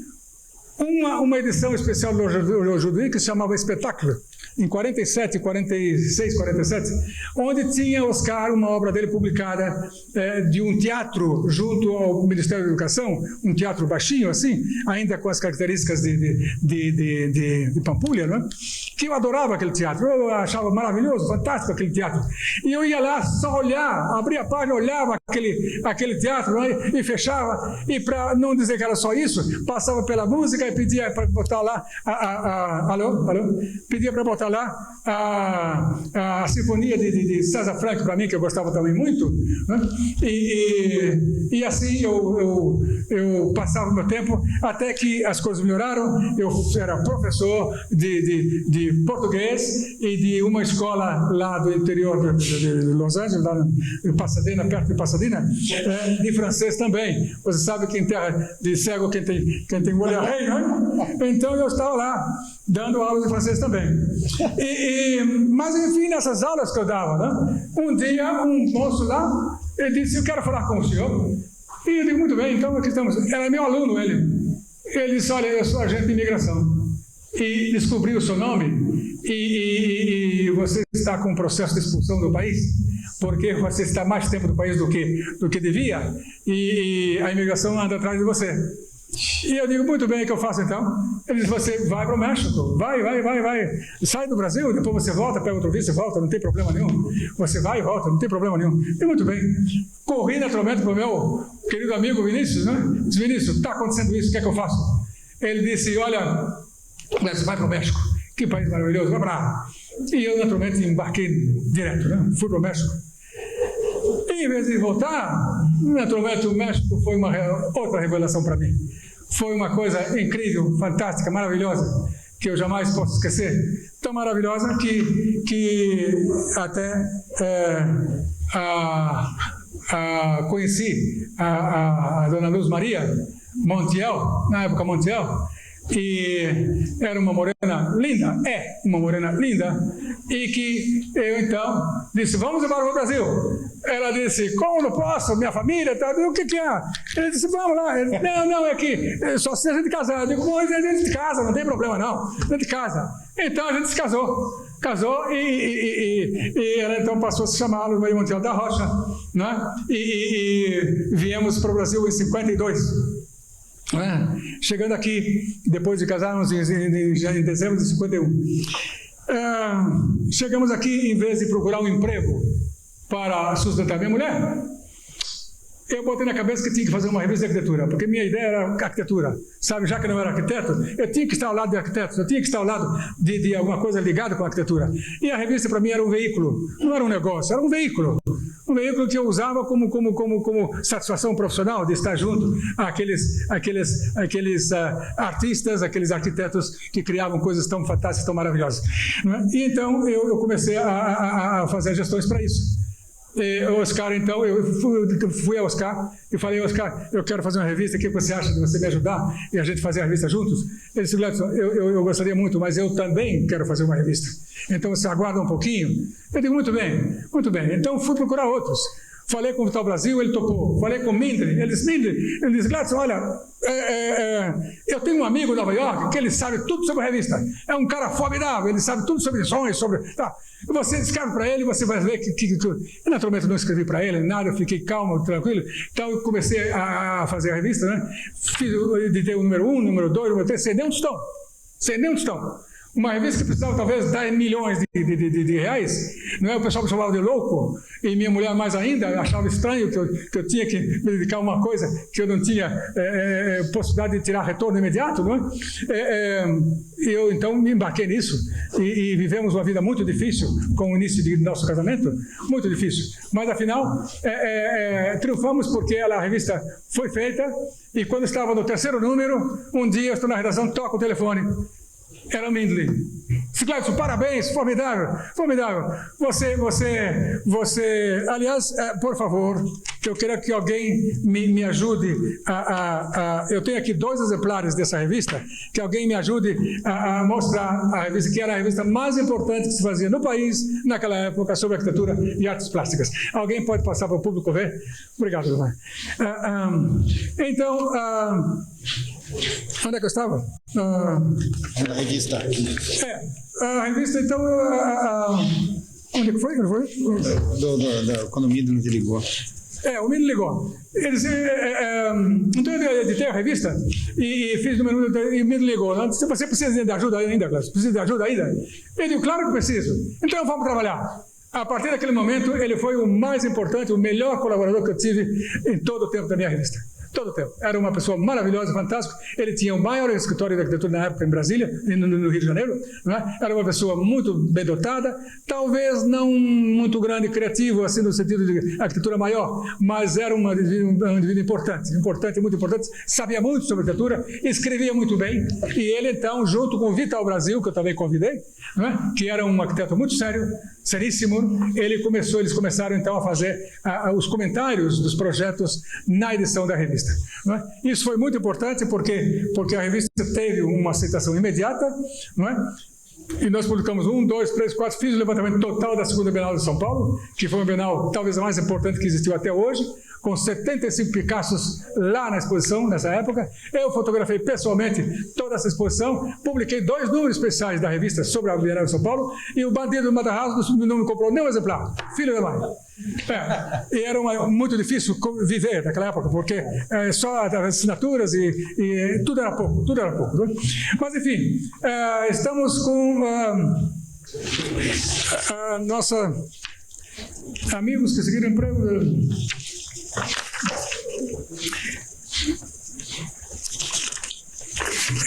uma edição especial do Judui que se chamava Espetáculo, em 46, 47, onde tinha Oscar, uma obra dele publicada de um teatro junto ao Ministério da Educação, um teatro baixinho assim, ainda com as características de Pampulha, né? Que eu adorava aquele teatro, eu achava maravilhoso, fantástico aquele teatro. E eu ia lá só olhar, abria a página, olhava aquele teatro, né? E fechava, e para não dizer que era só isso, passava pela música e pedia para botar lá, pedia para botar lá a sinfonia de César Franck para mim, que eu gostava também muito, né? E assim eu passava o meu tempo até que as coisas melhoraram. Eu era professor de português e de uma escola lá do interior de Los Angeles, lá em Pasadena, perto de Pasadena, de francês também. Você sabe que em terra de cego quem tem olho é rei, né? Então eu estava lá dando aulas de francês também. Mas enfim, nessas aulas que eu dava, né? Um dia um moço lá, ele disse, eu quero falar com o senhor. E eu digo, muito bem, então aqui estamos. Era meu aluno, ele disse, olha, eu sou agente de imigração e descobri o seu nome e você está com um processo de expulsão do país, porque você está mais tempo no país do que devia, e a imigração anda atrás de você. E eu digo, muito bem, o que eu faço então? Ele diz, você vai para o México, vai, sai do Brasil, depois você volta, pega outro visto e volta, não tem problema nenhum. Você vai e volta, não tem problema nenhum. E muito bem, corri naturalmente para o meu querido amigo Vinícius, né? Disse, Vinícius, está acontecendo isso, o que é que eu faço? Ele disse, olha, você vai para o México, que país maravilhoso, vai para lá. E eu naturalmente embarquei direto, né? Fui para o México. E em vez de voltar, naturalmente o México foi uma outra revelação para mim. Foi uma coisa incrível, fantástica, maravilhosa, que eu jamais posso esquecer. Tão maravilhosa que até conheci a dona Luz Maria Montiel, na época Montiel, e era uma morena linda, uma morena linda, e que eu então disse, vamos embora para o Brasil. Ela disse, como não posso, minha família, tá? O que é? Ele disse, vamos lá. Ele, não, é que só se a gente casar. Eu digo, bom, a gente casa, não tem problema não, a gente casa. Então a gente se casou e ela então passou a se chamar Luz Maria Montiel da Rocha, né? E viemos para o Brasil em 52. Chegando aqui, depois de casarmos em dezembro de 51. Chegamos aqui, em vez de procurar um emprego para sustentar minha mulher, eu botei na cabeça que tinha que fazer uma revista de arquitetura, porque minha ideia era arquitetura, sabe? Já que eu não era arquiteto, eu tinha que estar ao lado de arquitetos, eu tinha que estar ao lado de alguma coisa ligada com a arquitetura. E a revista, para mim, era um veículo, não era um negócio, era um veículo que eu usava como satisfação profissional de estar junto àqueles artistas, aqueles arquitetos que criavam coisas tão fantásticas, tão maravilhosas. E então eu comecei a fazer gestões para isso. O Oscar, então, eu fui ao Oscar e falei: Oscar, eu quero fazer uma revista, o que você acha de você me ajudar e a gente fazer a revista juntos? Ele disse: Gladson, eu gostaria muito, mas eu também quero fazer uma revista, então você aguarda um pouquinho. Eu digo: muito bem. Então fui procurar outros. Falei com o Vital Brasil, ele topou. Falei com o Mindre, ele disse: Gladson, olha, eu tenho um amigo em Nova York que ele sabe tudo sobre a revista. É um cara formidável, ele sabe tudo sobre sons, sobre... Tá. Você escreve para ele, você vai ver que... Eu, naturalmente, não escrevi para ele nada, eu fiquei calmo, tranquilo. Então, eu comecei a fazer a revista, né? Editei o número 1, número 2, número 3, sem nenhum tostão. Uma revista que precisava talvez 10 milhões de reais, não é? O pessoal me chamava de louco, e minha mulher mais ainda achava estranho que eu tinha que me dedicar a uma coisa que eu não tinha possibilidade de tirar retorno imediato, não é? Eu então me embarquei nisso e vivemos uma vida muito difícil com o início de nosso casamento, muito difícil, mas afinal triunfamos porque a revista foi feita, e quando estava no 3º número, um dia eu estou na redação, toco o telefone. Era Mindley. Gladson, parabéns, formidável. Você, aliás, por favor, que eu quero que alguém me ajude eu tenho aqui 2 exemplares dessa revista, que alguém me ajude a mostrar a revista, que era a revista mais importante que se fazia no país, naquela época, sobre arquitetura e artes plásticas. Alguém pode passar para o público ver? Obrigado, Gilmar. Então, onde é que eu estava? Na revista. A revista, então... onde é que foi? Quando o Mindre me ligou. O Mindre ligou. Ele disse, então eu editei a revista e fiz número 1, e o Mindre ligou. Você precisa de ajuda ainda, Gladson? Precisa de ajuda ainda? Eu digo: claro que preciso. Então vamos trabalhar. A partir daquele momento, ele foi o mais importante, o melhor colaborador que eu tive em todo o tempo da minha revista. Todo o tempo. Era uma pessoa maravilhosa, fantástica. Ele tinha o maior escritório de arquitetura na época em Brasília, no Rio de Janeiro. Não é? Era uma pessoa muito bem dotada, talvez não muito grande e criativo, assim, no sentido de arquitetura maior, mas era um indivíduo importante, muito importante. Sabia muito sobre arquitetura, escrevia muito bem. E ele, então, junto com o Vital Brasil, que eu também convidei, não é? Que era um arquiteto muito sério, seríssimo, eles começaram, então, a fazer os comentários dos projetos na edição da revista. Não é? Isso foi muito importante porque a revista teve uma aceitação imediata, não é? E nós publicamos 1, 2, 3, 4, fiz o levantamento total da 2ª Bienal de São Paulo, que foi uma Bienal talvez a mais importante que existiu até hoje, com 75 Picassos lá na exposição, nessa época. Eu fotografei pessoalmente toda essa exposição, publiquei 2 números especiais da revista sobre a Bienal de São Paulo, e o bandido do Matarazzo não me comprou nenhum exemplar, filho da mãe. E era muito difícil viver naquela época, porque só as assinaturas e tudo era pouco. Né? Mas, enfim, estamos com a nossa amigos que seguiram emprego.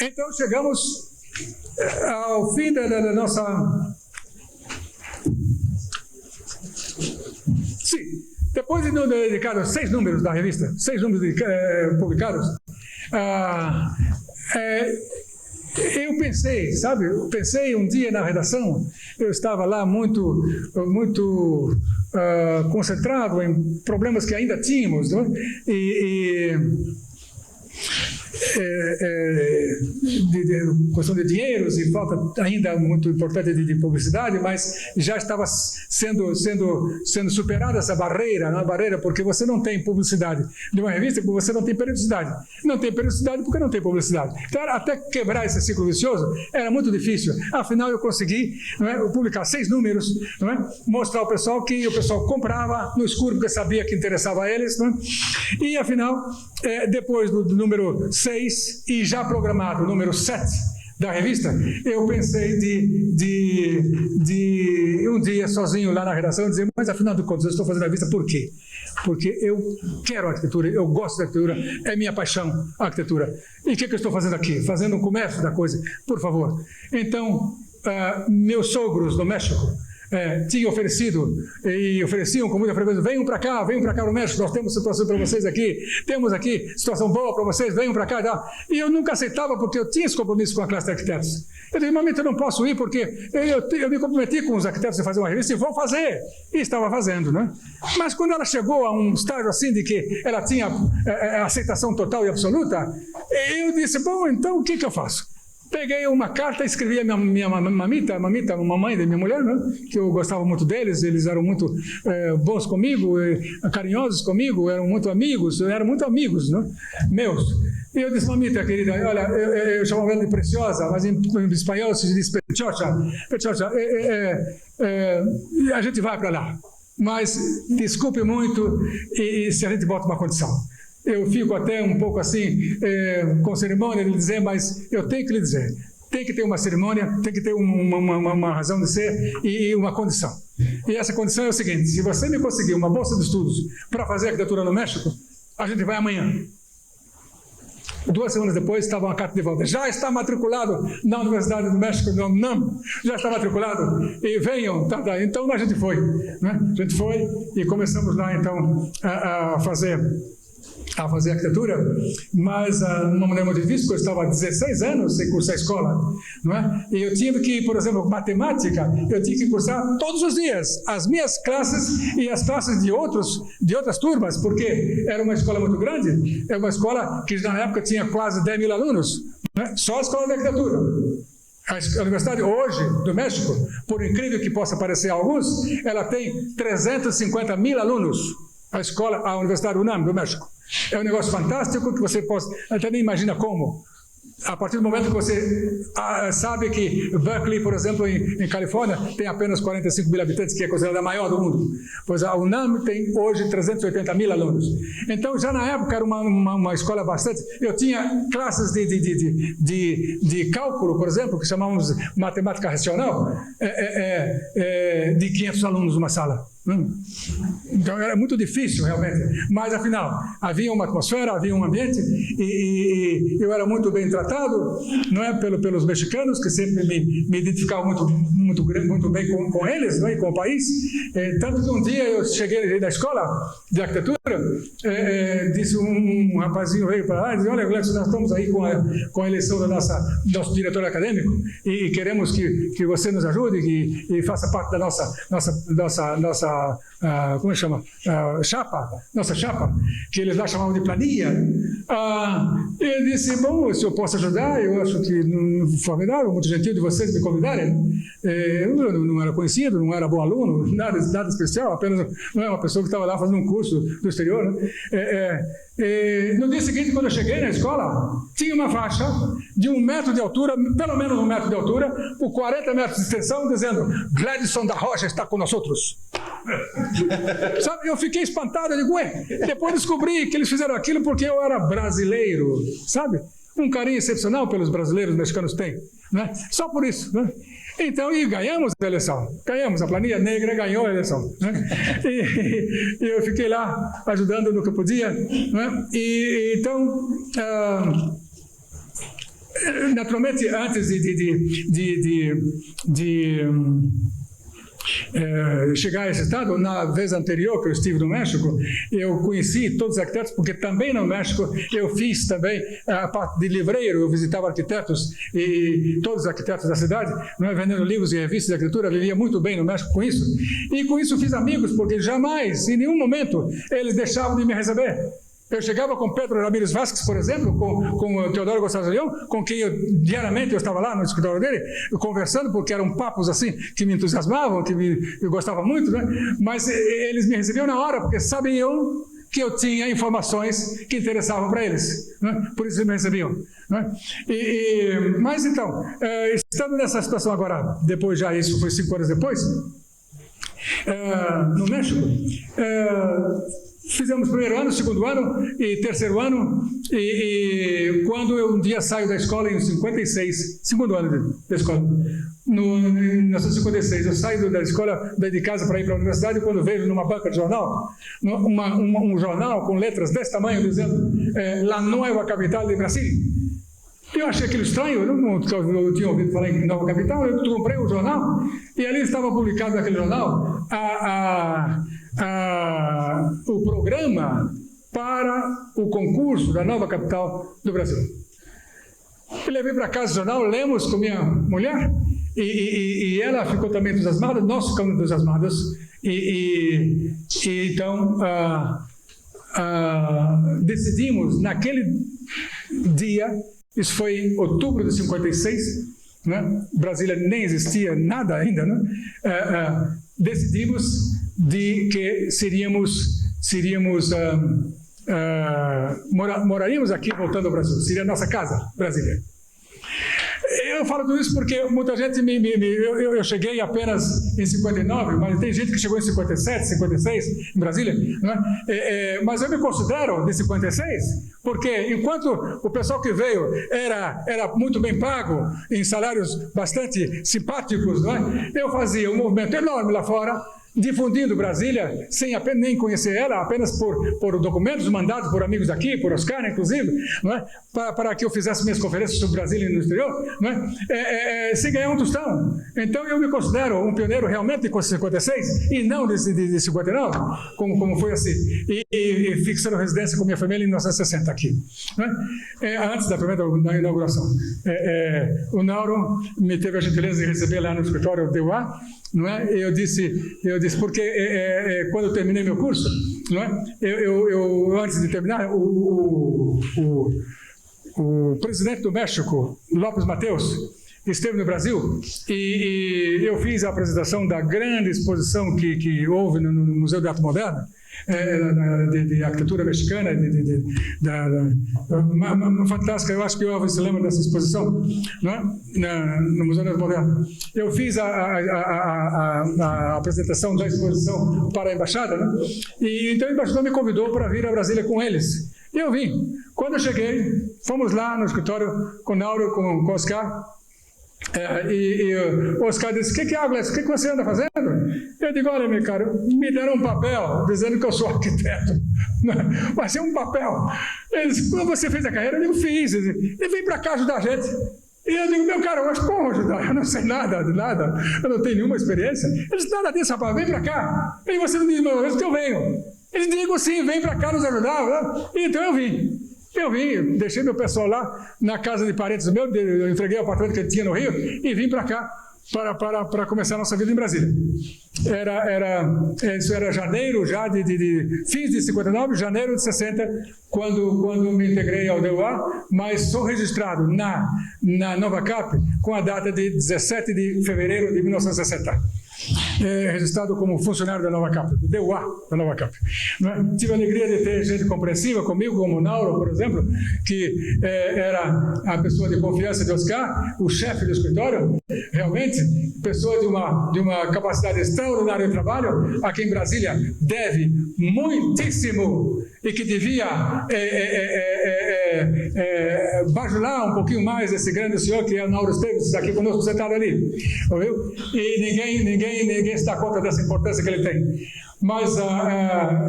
Então, chegamos ao fim da nossa... Sim, depois de dedicar 6 números da revista, 6 números publicados, eu pensei um dia na redação, eu estava lá muito concentrado em problemas que ainda tínhamos, não é? Questão de dinheiros e falta ainda muito importante de publicidade, mas já estava sendo superada essa barreira, não é? Barreira porque você não tem publicidade de uma revista, porque você não tem periodicidade. Não tem periodicidade porque não tem publicidade. Então, até quebrar esse ciclo vicioso era muito difícil. Afinal, eu consegui, não é, publicar 6 números, não é, mostrar ao pessoal que o pessoal comprava no escuro porque sabia que interessava a eles, não é? E afinal, depois do número 6 e já programado o número 7 da revista, eu pensei de um dia sozinho lá na redação dizer: mas afinal de contas eu estou fazendo a revista por quê? porque eu quero arquitetura, eu gosto da arquitetura, é minha paixão a arquitetura. E o que eu estou fazendo aqui? Fazendo um comércio da coisa, por favor. Então, meus sogros no México tinham oferecido e ofereciam com muita frequência: venham para cá no México, nós temos situação para vocês aqui, temos aqui situação boa para vocês, venham para cá e tal. E eu nunca aceitava porque eu tinha esse compromisso com a classe de arquitetos. Eu disse: mamãe, eu não posso ir porque eu me comprometi com os arquitetos de fazer uma revista e vou fazer. E estava fazendo, né? Mas quando ela chegou a um estágio assim de que ela tinha aceitação total e absoluta, eu disse: bom, então o que eu faço? Peguei uma carta, escrevi a minha mamita, a mamãe da minha mulher, né? Que eu gostava muito deles, eles eram muito bons comigo, carinhosos comigo, eram muito amigos, né? Meus. E eu disse: mamita querida, olha, eu chamava ela de Preciosa, mas em espanhol se diz Pechocha. Pechocha, a gente vai para lá, mas desculpe muito e se a gente bota uma condição. Eu fico até um pouco assim, com cerimônia de dizer, mas eu tenho que lhe dizer, tem que ter uma cerimônia, tem que ter uma razão de ser e uma condição. E essa condição é o seguinte: se você me conseguir uma bolsa de estudos para fazer arquitetura no México, a gente vai amanhã. 2 semanas depois estava uma carta de volta: já está matriculado na Universidade do México, não, já está matriculado, e venham, tá. Então a gente foi, né? A gente foi e começamos lá então a fazer arquitetura, mas de uma maneira muito difícil, porque eu estava há 16 anos sem cursar a escola, não é? E eu tinha que, por exemplo, matemática, eu tinha que cursar todos os dias as minhas classes e as classes de outras turmas, porque era uma escola muito grande, é uma escola que na época tinha quase 10 mil alunos, né? Só a escola de arquitetura. A Universidade hoje do México, por incrível que possa parecer a alguns, ela tem 350 mil alunos, a Universidade UNAM do México. É um negócio fantástico que você até nem imagina como. A partir do momento que você sabe que Berkeley, por exemplo, em Califórnia, tem apenas 45 mil habitantes, que é considerada a maior do mundo. Pois a UNAM tem hoje 380 mil alunos. Então, já na época era uma escola bastante... Eu tinha classes de cálculo, por exemplo, que chamávamos matemática racional, de 500 alunos numa sala. Então era muito difícil realmente, mas afinal havia uma atmosfera, havia um ambiente e eu era muito bem tratado, não é, pelos mexicanos, que sempre me identificavam muito bem com eles, não é, e com o país. Tanto que um dia eu cheguei da escola de arquitetura, disse um rapazinho, veio para lá e disse: olha, Gleison, nós estamos aí com a eleição do nosso diretor acadêmico e queremos que você nos ajude e faça parte da nossa como chama? Nossa chapa, que eles lá chamavam de planilha. Eu disse: bom, se eu posso ajudar, eu acho que formidável, muito gentil de vocês me convidarem. Eu não era conhecido, não era bom aluno, nada especial, apenas não é uma pessoa que estava lá fazendo um curso do exterior, né? No dia seguinte, quando eu cheguei na escola, tinha uma faixa de 1 metro de altura, pelo menos 1 metro de altura, por 40 metros de extensão, dizendo: Gleison da Rocha está com nós outros. Sabe, eu fiquei espantado, eu digo: ué, depois descobri que eles fizeram aquilo porque eu era brasileiro, sabe? Um carinho excepcional pelos brasileiros mexicanos têm, né? Só por isso, né? Então, e ganhamos a eleição, a planilha negra ganhou a eleição, né? E eu fiquei lá ajudando no que eu podia, né? E então, naturalmente, antes de chegar a esse estado, na vez anterior que eu estive no México, eu conheci todos os arquitetos, porque também no México eu fiz também a parte de livreiro, eu visitava arquitetos e todos os arquitetos da cidade, né, vendendo livros e revistas de arquitetura, vivia muito bem no México com isso, e com isso fiz amigos, porque jamais, em nenhum momento, eles deixavam de me receber. Eu chegava com Pedro Ramírez Vázquez, por exemplo, com o Teodoro Gonçalves Leão, com quem diariamente eu estava lá no escritório dele, conversando, porque eram papos assim que me entusiasmavam, que eu gostava muito, né? Mas eles me recebiam na hora, porque sabiam que eu tinha informações que interessavam para eles, né? Por isso eles me recebiam, né? Mas então, estando nessa situação agora, depois já, isso foi 5 anos depois, no México, fizemos primeiro ano, segundo ano e terceiro ano, e quando eu um dia saio da escola, em 56, segundo ano da escola, em 1956, eu saio da escola, de casa para ir para a universidade, e quando vejo numa banca de jornal, um jornal com letras desse tamanho, dizendo La Nueva Capital de Brasil. Eu achei aquilo estranho, eu não tinha ouvido falar em Nova Capital, eu comprei o jornal, e ali estava publicado naquele jornal o programa para o concurso da Nova Capital do Brasil. Eu levei para casa o jornal, lemos com minha mulher, e ela ficou também entusiasmada, nós ficamos entusiasmados, e então decidimos naquele dia, isso foi em outubro de 56, né? Brasília nem existia nada ainda, né? Decidimos de que moraríamos aqui voltando ao Brasil, seria a nossa casa, Brasília. Eu falo tudo isso porque muita gente eu cheguei apenas em 59, mas tem gente que chegou em 57, 56, em Brasília, né? Mas eu me considero de 56, porque enquanto o pessoal que veio era muito bem pago, em salários bastante simpáticos, né? Eu fazia um movimento enorme lá fora, difundindo Brasília, sem apenas nem conhecer ela, apenas por documentos mandados por amigos aqui, por Oscar, inclusive, não é? para que eu fizesse minhas conferências sobre Brasília no exterior, não é? Sem ganhar um tostão. Então eu me considero um pioneiro realmente de 56 e não de 59, como foi assim, e fixando residência com minha família em 1960 aqui, não é? Antes da primeira inauguração. O Nauro me teve a gentileza de receber lá no escritório do UA, não é? Eu disse porque quando eu terminei meu curso, não é? Eu antes de terminar, o presidente do México, López Mateus, esteve no Brasil e eu fiz a apresentação da grande exposição que houve no Museu de Arte Moderna, de arquitetura mexicana, fantástica. Eu acho que o Elvis se lembra dessa exposição, não é? No Museu de Arte Moderna. Eu fiz a apresentação da exposição para a embaixada, né? E então o embaixador me convidou para vir a Brasília com eles. E eu vim. Quando eu cheguei, fomos lá no escritório com o Nauro, com o Oscar. E o Oscar disse: o que é, Agnes? O que você anda fazendo? Eu digo: olha, meu caro, me deram um papel dizendo que eu sou arquiteto. Vai ser um papel. Ele disse: quando você fez a carreira? Eu digo: fiz. Ele vem para cá ajudar a gente. E eu digo: meu caro, mas como ajudar? Eu não sei nada de nada, eu não tenho nenhuma experiência. Ele disse: nada disso, rapaz, vem para cá. E você não diz uma vez que eu venho. Ele digo: sim, vem para cá nos ajudar. Né? Então eu vim. Deixei meu pessoal lá na casa de parentes meus, eu entreguei o apartamento que ele tinha no Rio e vim para cá para começar a nossa vida em Brasília. Isso era janeiro já fins de 59, janeiro de 60, quando me integrei ao DEUA, mas sou registrado na Nova Cap com a data de 17 de fevereiro de 1960. Registrado como funcionário da Nova Cap, do DEUA da Nova Cap. Né? Tive a alegria de ter gente compreensiva comigo, como o Nauro, por exemplo, que era a pessoa de confiança de Oscar, o chefe do escritório, realmente, pessoa de uma capacidade extraordinária de trabalho, a quem Brasília deve muitíssimo e que devia bajular um pouquinho mais esse grande senhor que é o Nauro Esteves, aqui conosco sentado ali. Ouviu? E ninguém se dá conta dessa importância que ele tem. Mas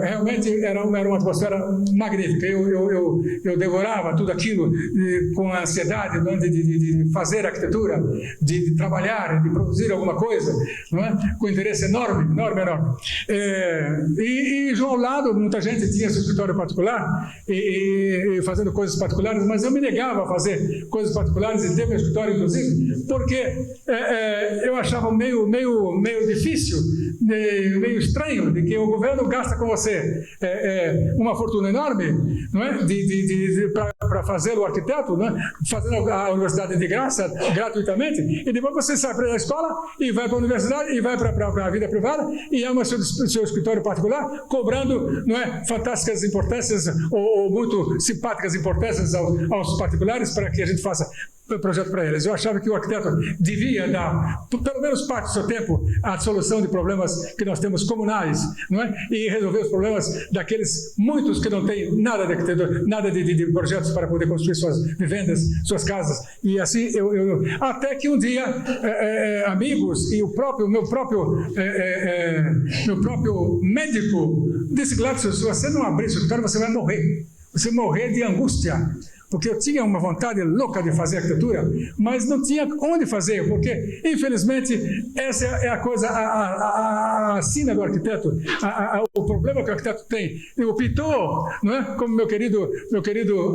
realmente era uma atmosfera magnífica. Eu devorava tudo aquilo com a ansiedade, não é? de fazer arquitetura, de trabalhar, de produzir alguma coisa, não é? Com interesse enorme. E ao lado, muita gente tinha seu escritório particular e fazendo coisas particulares, mas eu me negava a fazer coisas particulares e ter meu escritório, inclusive, porque eu achava meio difícil, meio estranho, de que o governo gasta com você uma fortuna enorme, não é? Para fazer o arquiteto, não é? Fazendo a universidade de graça, gratuitamente, e depois você sai para a escola e vai para a universidade e vai para a vida privada e ama seu escritório particular, cobrando, não é, fantásticas importâncias ou muito simpáticas importâncias aos particulares para que a gente faça projeto para eles. Eu achava que o arquiteto devia dar, pelo menos parte do seu tempo, à solução de problemas que nós temos comunais, não é? E resolver os problemas daqueles muitos que não têm nada de arquitetura, nada de projetos para poder construir suas vivendas, suas casas. E assim, até que um dia, amigos e meu próprio médico disse: Gladson, se você não abrir esse escritório, você vai morrer. Você morrer de angústia. Porque eu tinha uma vontade louca de fazer arquitetura, mas não tinha onde fazer, porque, infelizmente, essa é a coisa, a sina do arquiteto, o problema que o arquiteto tem. O pintor, não é? Como meu querido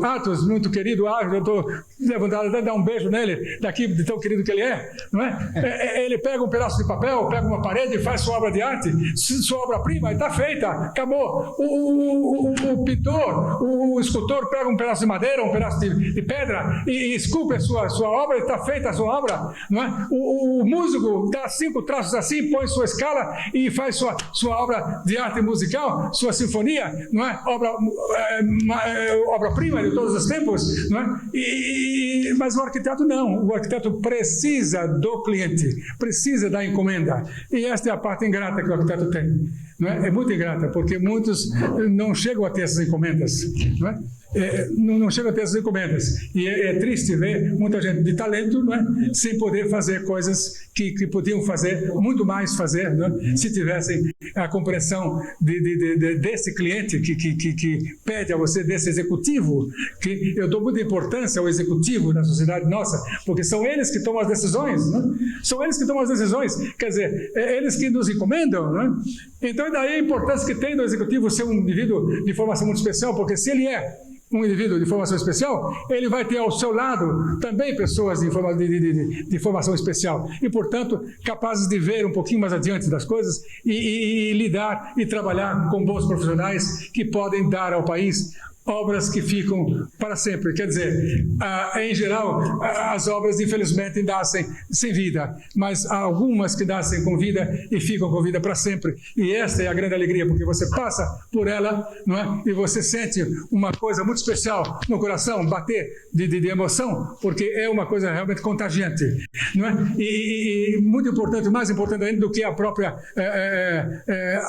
Atos, muito querido Atos, eu estou levantado até dar um beijo nele, daqui de tão querido que ele é, não é? Ele pega um pedaço de papel, pega uma parede e faz sua obra de arte, sua obra-prima, e está feita, acabou. O pintor, o escultor pega um pedaço de madeira, um pedaço de pedra e esculpe a sua obra, e está feita a sua obra, não é? O músico dá 5 traços assim, põe sua escala e faz sua obra de arte musical, sua sinfonia, não é? Obra-prima de todos os tempos, não é? Mas o arquiteto não. O arquiteto precisa do cliente, precisa da encomenda, e esta é a parte ingrata que o arquiteto tem, não é? É muito ingrata, porque muitos não chegam a ter essas encomendas, não é? Não chega a ter essas encomendas, e é triste ver muita gente de talento, não é? Sem poder fazer coisas que podiam fazer, muito mais fazer, não é? Se tivessem a compreensão desse cliente que pede a você, desse executivo, que eu dou muita importância ao executivo na sociedade nossa, porque são eles que tomam as decisões, não é? São eles que tomam as decisões, quer dizer, eles que nos encomendam, não é? Então daí a importância que tem do executivo ser um indivíduo de formação muito especial, porque se ele é um indivíduo de formação especial, ele vai ter ao seu lado também pessoas de formação especial e, portanto, capazes de ver um pouquinho mais adiante das coisas e lidar e trabalhar com bons profissionais que podem dar ao país obras que ficam para sempre. Quer dizer, em geral, as obras infelizmente nascem sem vida, mas há algumas que nascem com vida e ficam com vida para sempre. E esta é a grande alegria, porque você passa por ela, não é? E você sente uma coisa muito especial no coração, bater de emoção, porque é uma coisa realmente contagiante, não é? E muito importante, mais importante ainda do que a própria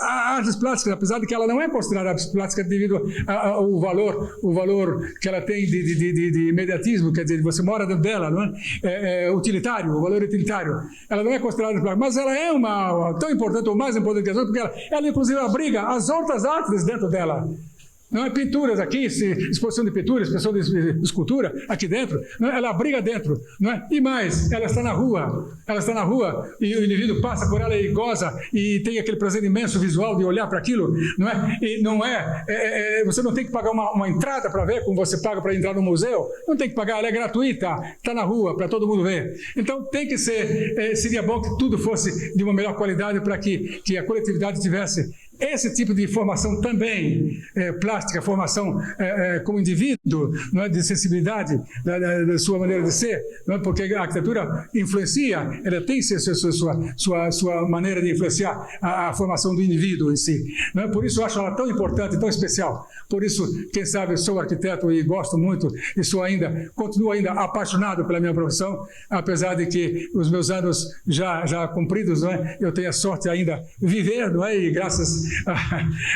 artes plásticas, apesar de que ela não é considerada artes plásticas devido ao valor que ela tem de imediatismo, quer dizer, você mora dentro dela, não é? Utilitário, o valor utilitário. Ela não é considerada plástica, mas ela é tão importante ou mais importante que as outras, porque ela inclusive abriga as outras artes dentro dela. Não é pinturas aqui, exposição de pintura, exposição de escultura aqui dentro, não é? Ela abriga dentro, não é? E mais, ela está na rua e o indivíduo passa por ela e goza e tem aquele prazer imenso visual de olhar para aquilo, não é? E não você não tem que pagar uma entrada para ver, como você paga para entrar no museu, não tem que pagar, ela é gratuita, está na rua para todo mundo ver. Então tem que seria bom que tudo fosse de uma melhor qualidade para que a coletividade tivesse esse tipo de formação também, plástica, formação como indivíduo, não é? De sensibilidade da sua maneira de ser, não é? Porque a arquitetura influencia, ela tem sua maneira de influenciar a formação do indivíduo em si, não é? Por isso eu acho ela tão importante, tão especial. Por isso, quem sabe, eu sou arquiteto e gosto muito, e continuo ainda apaixonado pela minha profissão, apesar de que os meus anos já cumpridos, não é? Eu tenho a sorte ainda de viver, não é? E graças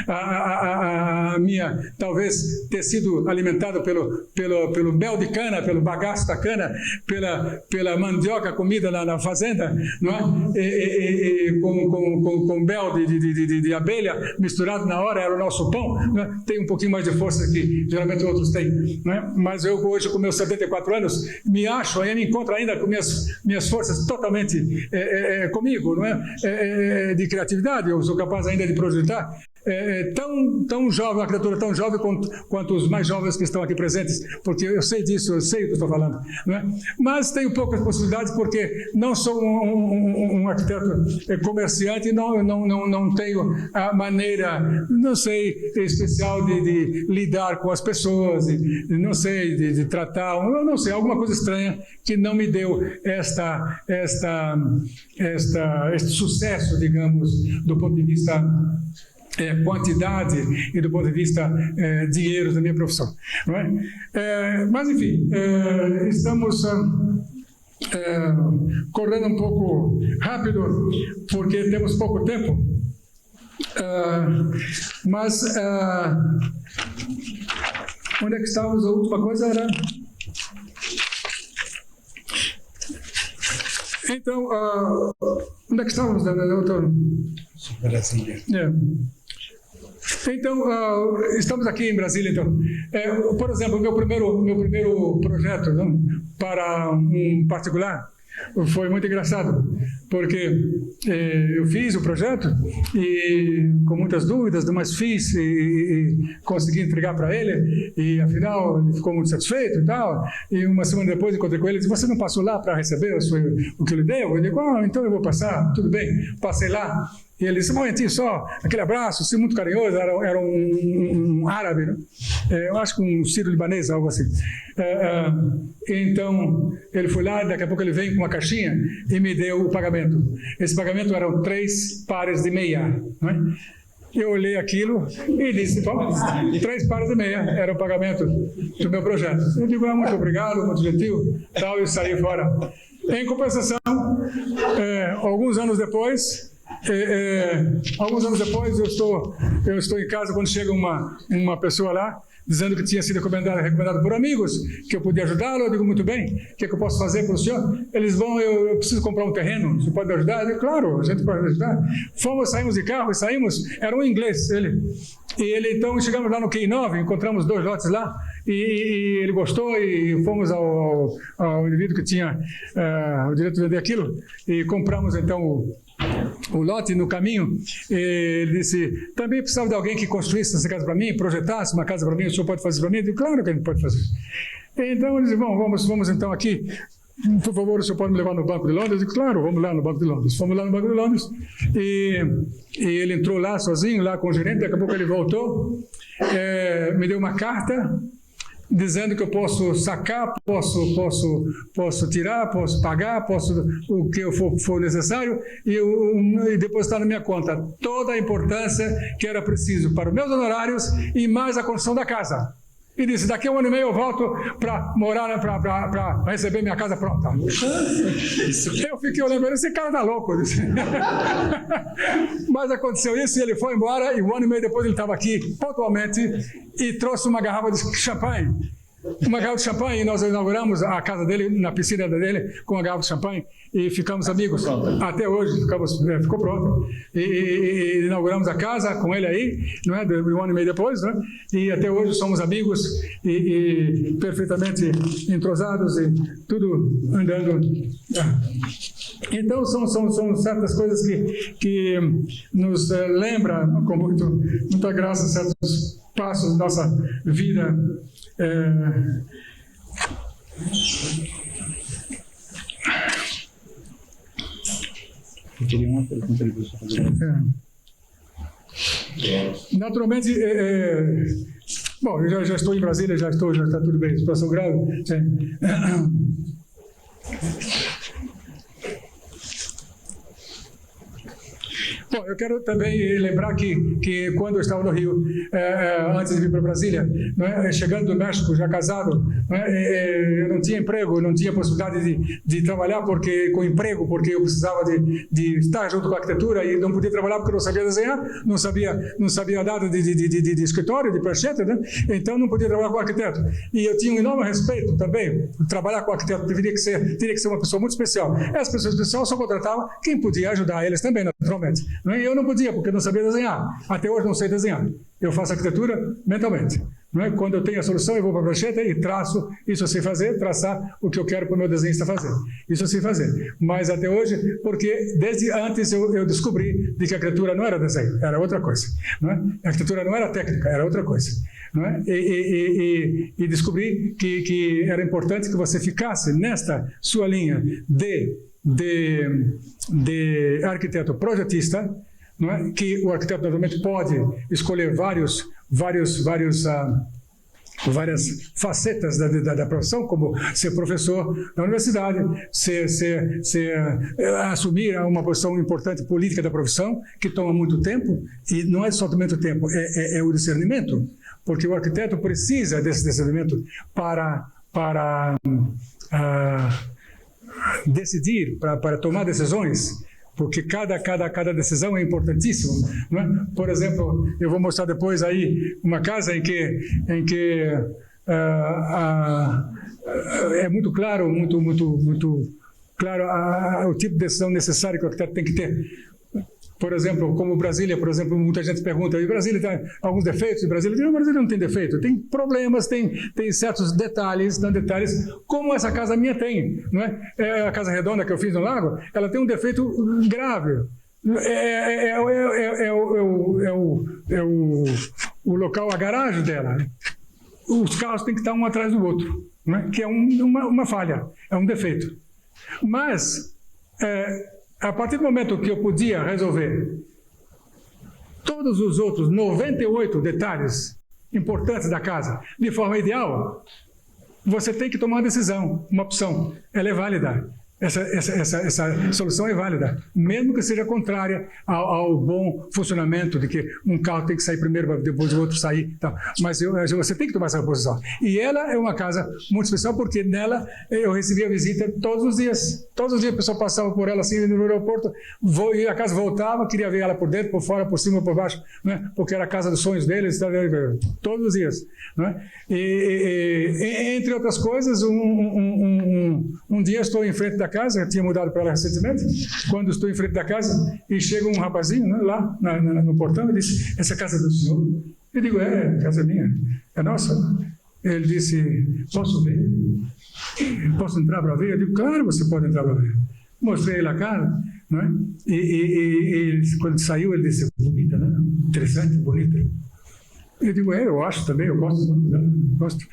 a minha, talvez ter sido alimentado pelo mel de cana, pelo bagaço da cana, pela mandioca comida na fazenda, não é? Com mel de abelha misturado na hora, era o nosso pão, não é? Tem um pouquinho mais de força que geralmente outros têm, não é? Mas eu hoje, com meus 74 anos, me encontro ainda com minhas forças totalmente comigo, não é? De criatividade, eu sou capaz ainda de projetar tão jovem, uma criatura tão jovem quanto os mais jovens que estão aqui presentes, porque eu sei disso, eu sei o que estou falando, não é? Mas tenho poucas possibilidades, porque não sou um arquiteto comerciante e não tenho a maneira, não sei, especial de lidar com as pessoas, não sei, de tratar, não sei, alguma coisa estranha que não me deu este sucesso, digamos, do ponto de vista quantidade e do ponto de vista dinheiro da minha profissão, não é? Mas enfim, estamos correndo um pouco rápido, porque temos pouco tempo, mas onde é que estávamos? A última coisa era... Então, onde é que estávamos, doutor? Brasília. Então, estamos aqui em Brasília, então. Por exemplo, meu primeiro projeto, não, para um particular foi muito engraçado, porque eu fiz o projeto e com muitas dúvidas, mas fiz e consegui entregar para ele, e afinal ele ficou muito satisfeito e tal, e uma semana depois encontrei com ele e disse: você não passou lá para receber o que eu lhe deu? Eu digo: então eu vou passar, tudo bem. Passei lá. E ele disse: um momentinho só, aquele abraço, assim, muito carinhoso, era um árabe, né? Eu acho que um sírio-libanês, algo assim. Então, ele foi lá, daqui a pouco ele veio com uma caixinha e me deu o pagamento. Esse pagamento eram 3 pares de meia, não é? Eu olhei aquilo e disse: 3 pares de meia era o pagamento do meu projeto. Eu digo: muito obrigado, muito gentil, tal, e saí fora. Em compensação, alguns anos depois, eu estou em casa quando chega uma pessoa lá dizendo que tinha sido recomendado por amigos, que eu podia ajudá-lo. Eu digo: muito bem, o que eu posso fazer para o senhor? Eles vão: eu preciso comprar um terreno, você pode me ajudar? Eu digo: claro, a gente pode ajudar. Saímos de carro e saímos, era um inglês ele, então chegamos lá no Q9, encontramos 2 lotes lá, e ele gostou, e fomos ao indivíduo que tinha o direito de vender aquilo, e compramos então o lote. No caminho, ele disse: também precisava de alguém que construísse essa casa para mim, projetasse uma casa para mim, o senhor pode fazer para mim? Eu digo: claro que a gente pode fazer. Então ele disse: bom, vamos então aqui, por favor, o senhor pode me levar no Banco de Londres? Eu digo: claro, vamos lá no Banco de Londres. Fomos lá no Banco de Londres, e ele entrou lá sozinho, lá com o gerente. Daqui a pouco ele voltou, me deu uma carta dizendo que eu posso sacar, posso tirar, posso pagar, o que for necessário, e depositar na minha conta toda a importância que era preciso para os meus honorários e mais a construção da casa. E disse: daqui a 1 ano e meio eu volto para morar, para receber minha casa pronta. Eu fiquei olhando: esse cara tá louco. Mas aconteceu isso, e ele foi embora, e 1 ano e meio depois ele estava aqui pontualmente e trouxe uma garrafa de champanhe. Uma garrafa de champanhe, e nós inauguramos a casa dele, na piscina dele, com uma garrafa de champanhe, e ficamos amigos. Até hoje, ficou pronto. E inauguramos a casa com ele aí, não é? 1 ano e meio depois, né? E até hoje somos amigos e perfeitamente entrosados, e tudo andando. Então, são certas coisas que nos lembram com muita graça certos passos da nossa vida. Eu teria uma pergunta ali para você fazer. Naturalmente, bom, eu já estou em Brasília, já está tudo bem, situação grave. Bom, eu quero também lembrar que quando eu estava no Rio, antes de vir para Brasília, não é, chegando do México, já casado, não é, eu não tinha emprego, não tinha possibilidade de trabalhar porque eu precisava de estar junto com a arquitetura, e não podia trabalhar porque eu não sabia desenhar, não sabia nada de escritório, de prancheta, né? Então não podia trabalhar com arquiteto. E eu tinha um enorme respeito também. Trabalhar com arquiteto teria que ser uma pessoa muito especial. Essa pessoa especial só contratava quem podia ajudar eles também, naturalmente. Eu não podia, porque eu não sabia desenhar. Até hoje não sei desenhar. Eu faço arquitetura mentalmente. Não é? Quando eu tenho a solução, eu vou para a prancheta e traço. Isso eu sei fazer, traçar o que eu quero para o meu desenhista fazer. Isso eu sei fazer. Mas até hoje, porque desde antes eu descobri de que a arquitetura não era desenho, era outra coisa. Não é? A arquitetura não era técnica, era outra coisa. Não é? E descobri que era importante que você ficasse nesta sua linha de arquiteto projetista, não é? Que o arquiteto naturalmente pode escolher várias facetas da profissão, como ser professor na universidade, assumir uma posição importante política da profissão, que toma muito tempo, e não é somente o tempo, é o discernimento, porque o arquiteto precisa desse discernimento para decidir, para tomar decisões, porque cada decisão é importantíssima, não é? Por exemplo, eu vou mostrar depois aí uma casa em que é muito claro, muito claro o tipo de decisão necessária que o arquiteto tem que ter. Por exemplo, como Brasília, por exemplo, muita gente pergunta, e Brasília tem alguns defeitos? Brasília não tem defeito, tem problemas, tem certos detalhes, como essa casa minha tem, não é? A casa redonda que eu fiz no lago, ela tem um defeito grave. O local, a garagem dela. Os carros têm que estar um atrás do outro, não é? Que é uma falha, é um defeito. Mas a partir do momento que eu podia resolver todos os outros 98 detalhes importantes da casa de forma ideal, você tem que tomar uma decisão, uma opção. Ela é válida. Essa solução é válida, mesmo que seja contrária ao bom funcionamento de que um carro tem que sair primeiro, depois o outro sair. Tá. Mas você tem que tomar essa posição. E ela é uma casa muito especial, porque nela eu recebia visita todos os dias. Todos os dias a pessoa passava por ela assim no aeroporto, e a casa voltava, queria ver ela por dentro, por fora, por cima, por baixo, né? Porque era a casa dos sonhos deles, todos os dias. Né? Entre outras coisas, um dia estou em frente da casa, eu tinha mudado para lá recentemente, quando estou em frente da casa e chega um rapazinho, né, lá no portão e disse: essa é a casa do senhor? Eu digo: é, casa minha, é nossa. Ele disse: posso ver? Posso entrar para ver? Eu digo: claro, você pode entrar para ver. Mostrei ele a casa, né? E quando saiu ele disse: bonita, né? Interessante, bonita. Eu digo: eu acho também, eu gosto muito dela, gosto.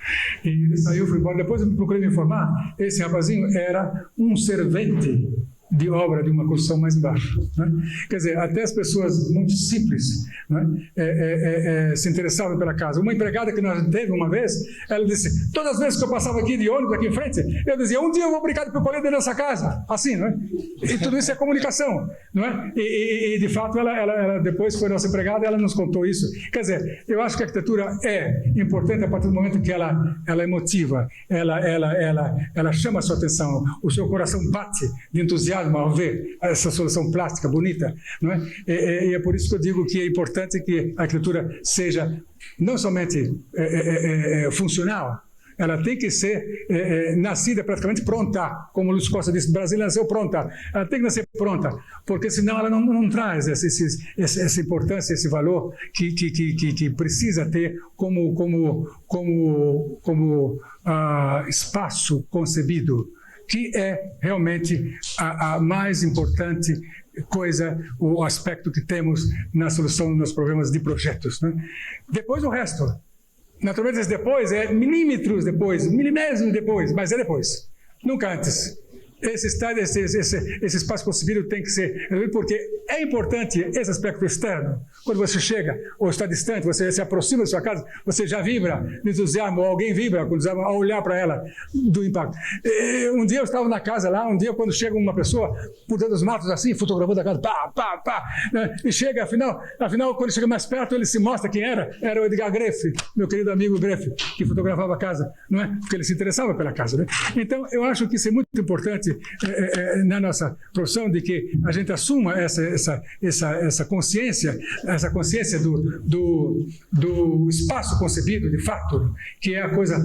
E ele saiu, foi embora. Depois eu procurei me informar, esse rapazinho era um servente de obra de uma construção mais embaixo. Né? Quer dizer, até as pessoas muito simples, né, se interessavam pela casa. Uma empregada que nós teve uma vez, ela disse: todas as vezes que eu passava aqui de ônibus, aqui em frente, eu dizia: um dia eu vou brincar de picolé dentro dessa casa. Assim, não é? E tudo isso é comunicação, não é? E de fato, ela depois foi nossa empregada, ela nos contou isso. Quer dizer, eu acho que a arquitetura é importante a partir do momento que ela emotiva, ela chama a sua atenção, o seu coração bate de entusiasmo ao ver essa solução plástica bonita, não é? E é por isso que eu digo que é importante que a arquitetura seja não somente funcional, ela tem que ser nascida praticamente pronta, como o Luiz Costa disse: Brasília nasceu pronta. Ela tem que nascer pronta, porque senão ela não traz essa importância, esse valor que precisa ter como espaço concebido, que é realmente a mais importante coisa, o aspecto que temos na solução dos problemas de projetos. Né? Depois o resto. Naturalmente, esse depois é milímetros depois, milimésimos depois, mas é depois, nunca antes. Esse espaço concebido tem que ser, porque é importante esse aspecto externo. Quando você chega ou está distante, você se aproxima da sua casa, você já vibra de entusiasmo, ou alguém vibra ao olhar para ela do impacto. Um dia eu estava na casa lá, quando chega uma pessoa por dentro dos matos assim, fotografando a casa, pá, né? E chega, afinal, quando chega mais perto, ele se mostra quem era o Edgar Greff, meu querido amigo Greff, que fotografava a casa, não é? Porque ele se interessava pela casa, né? Então, eu acho que isso é muito importante na nossa profissão, de que a gente assuma essa consciência do espaço concebido, de fato, que é a coisa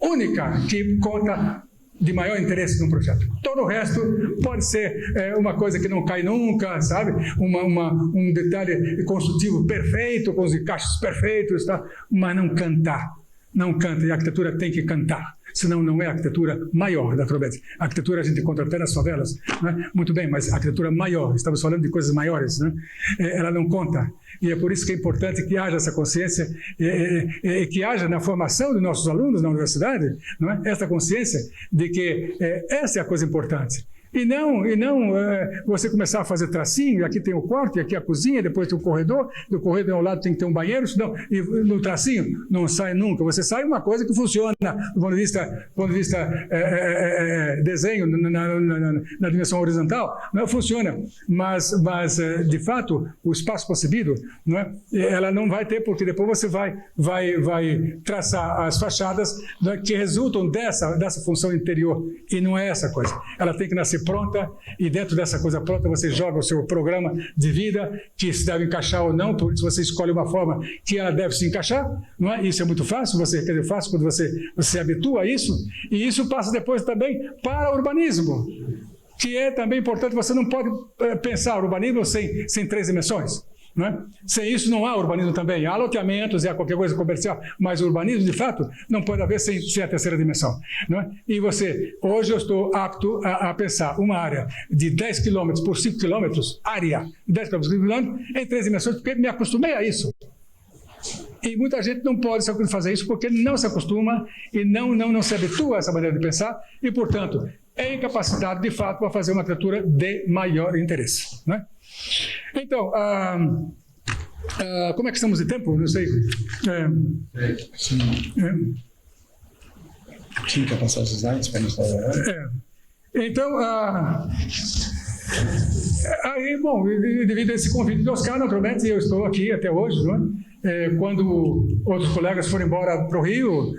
única que conta de maior interesse num projeto. Todo o resto pode ser uma coisa que não cai nunca, sabe? Um detalhe construtivo perfeito, com os encaixes perfeitos, tá? Mas não canta. E a arquitetura tem que cantar, senão não é a arquitetura maior da Trobet. A arquitetura a gente encontra até nas favelas, né? Muito bem, mas a arquitetura maior, estamos falando de coisas maiores, né? Ela não conta. E é por isso que é importante que haja essa consciência, que haja na formação de nossos alunos na universidade, não é? Essa consciência de que essa é a coisa importante. E não você começar a fazer tracinho, aqui tem o quarto, e aqui a cozinha, depois tem o corredor, do corredor ao lado tem que ter um banheiro, senão, e no tracinho não sai nunca. Você sai uma coisa que funciona do ponto de vista desenho na dimensão horizontal, não funciona. Mas de fato, o espaço concebido, não é? Ela não vai ter, porque depois você vai traçar as fachadas, não é, que resultam dessa função interior, e não é essa coisa. Ela tem que nascer pronta, e dentro dessa coisa pronta você joga o seu programa de vida, que se deve encaixar ou não, por isso você escolhe uma forma que ela deve se encaixar, não é? Isso é muito fácil, fácil quando você se habitua a isso, e isso passa depois também para o urbanismo, que é também importante. Você não pode pensar urbanismo sem 3 dimensões. Não é? Sem isso não há urbanismo também. Há loteamentos e há qualquer coisa comercial, mas o urbanismo, de fato, não pode haver sem a terceira dimensão. Não é? E hoje eu estou apto a pensar uma área de 10 km por 5 km, área de 10 km por 5 km, em 3 dimensões, porque me acostumei a isso. E muita gente não pode fazer isso porque não se acostuma e não se habitua a essa maneira de pensar e, portanto, é incapacitado, de fato, para fazer uma criatura de maior interesse. Né? Então, como é que estamos de tempo? Não sei. Sim, quer passar os slides para nos falar? Então, aí, bom, devido a esse convite do Oscar, naturalmente, eu estou aqui até hoje, não é? Quando outros colegas foram embora para o Rio,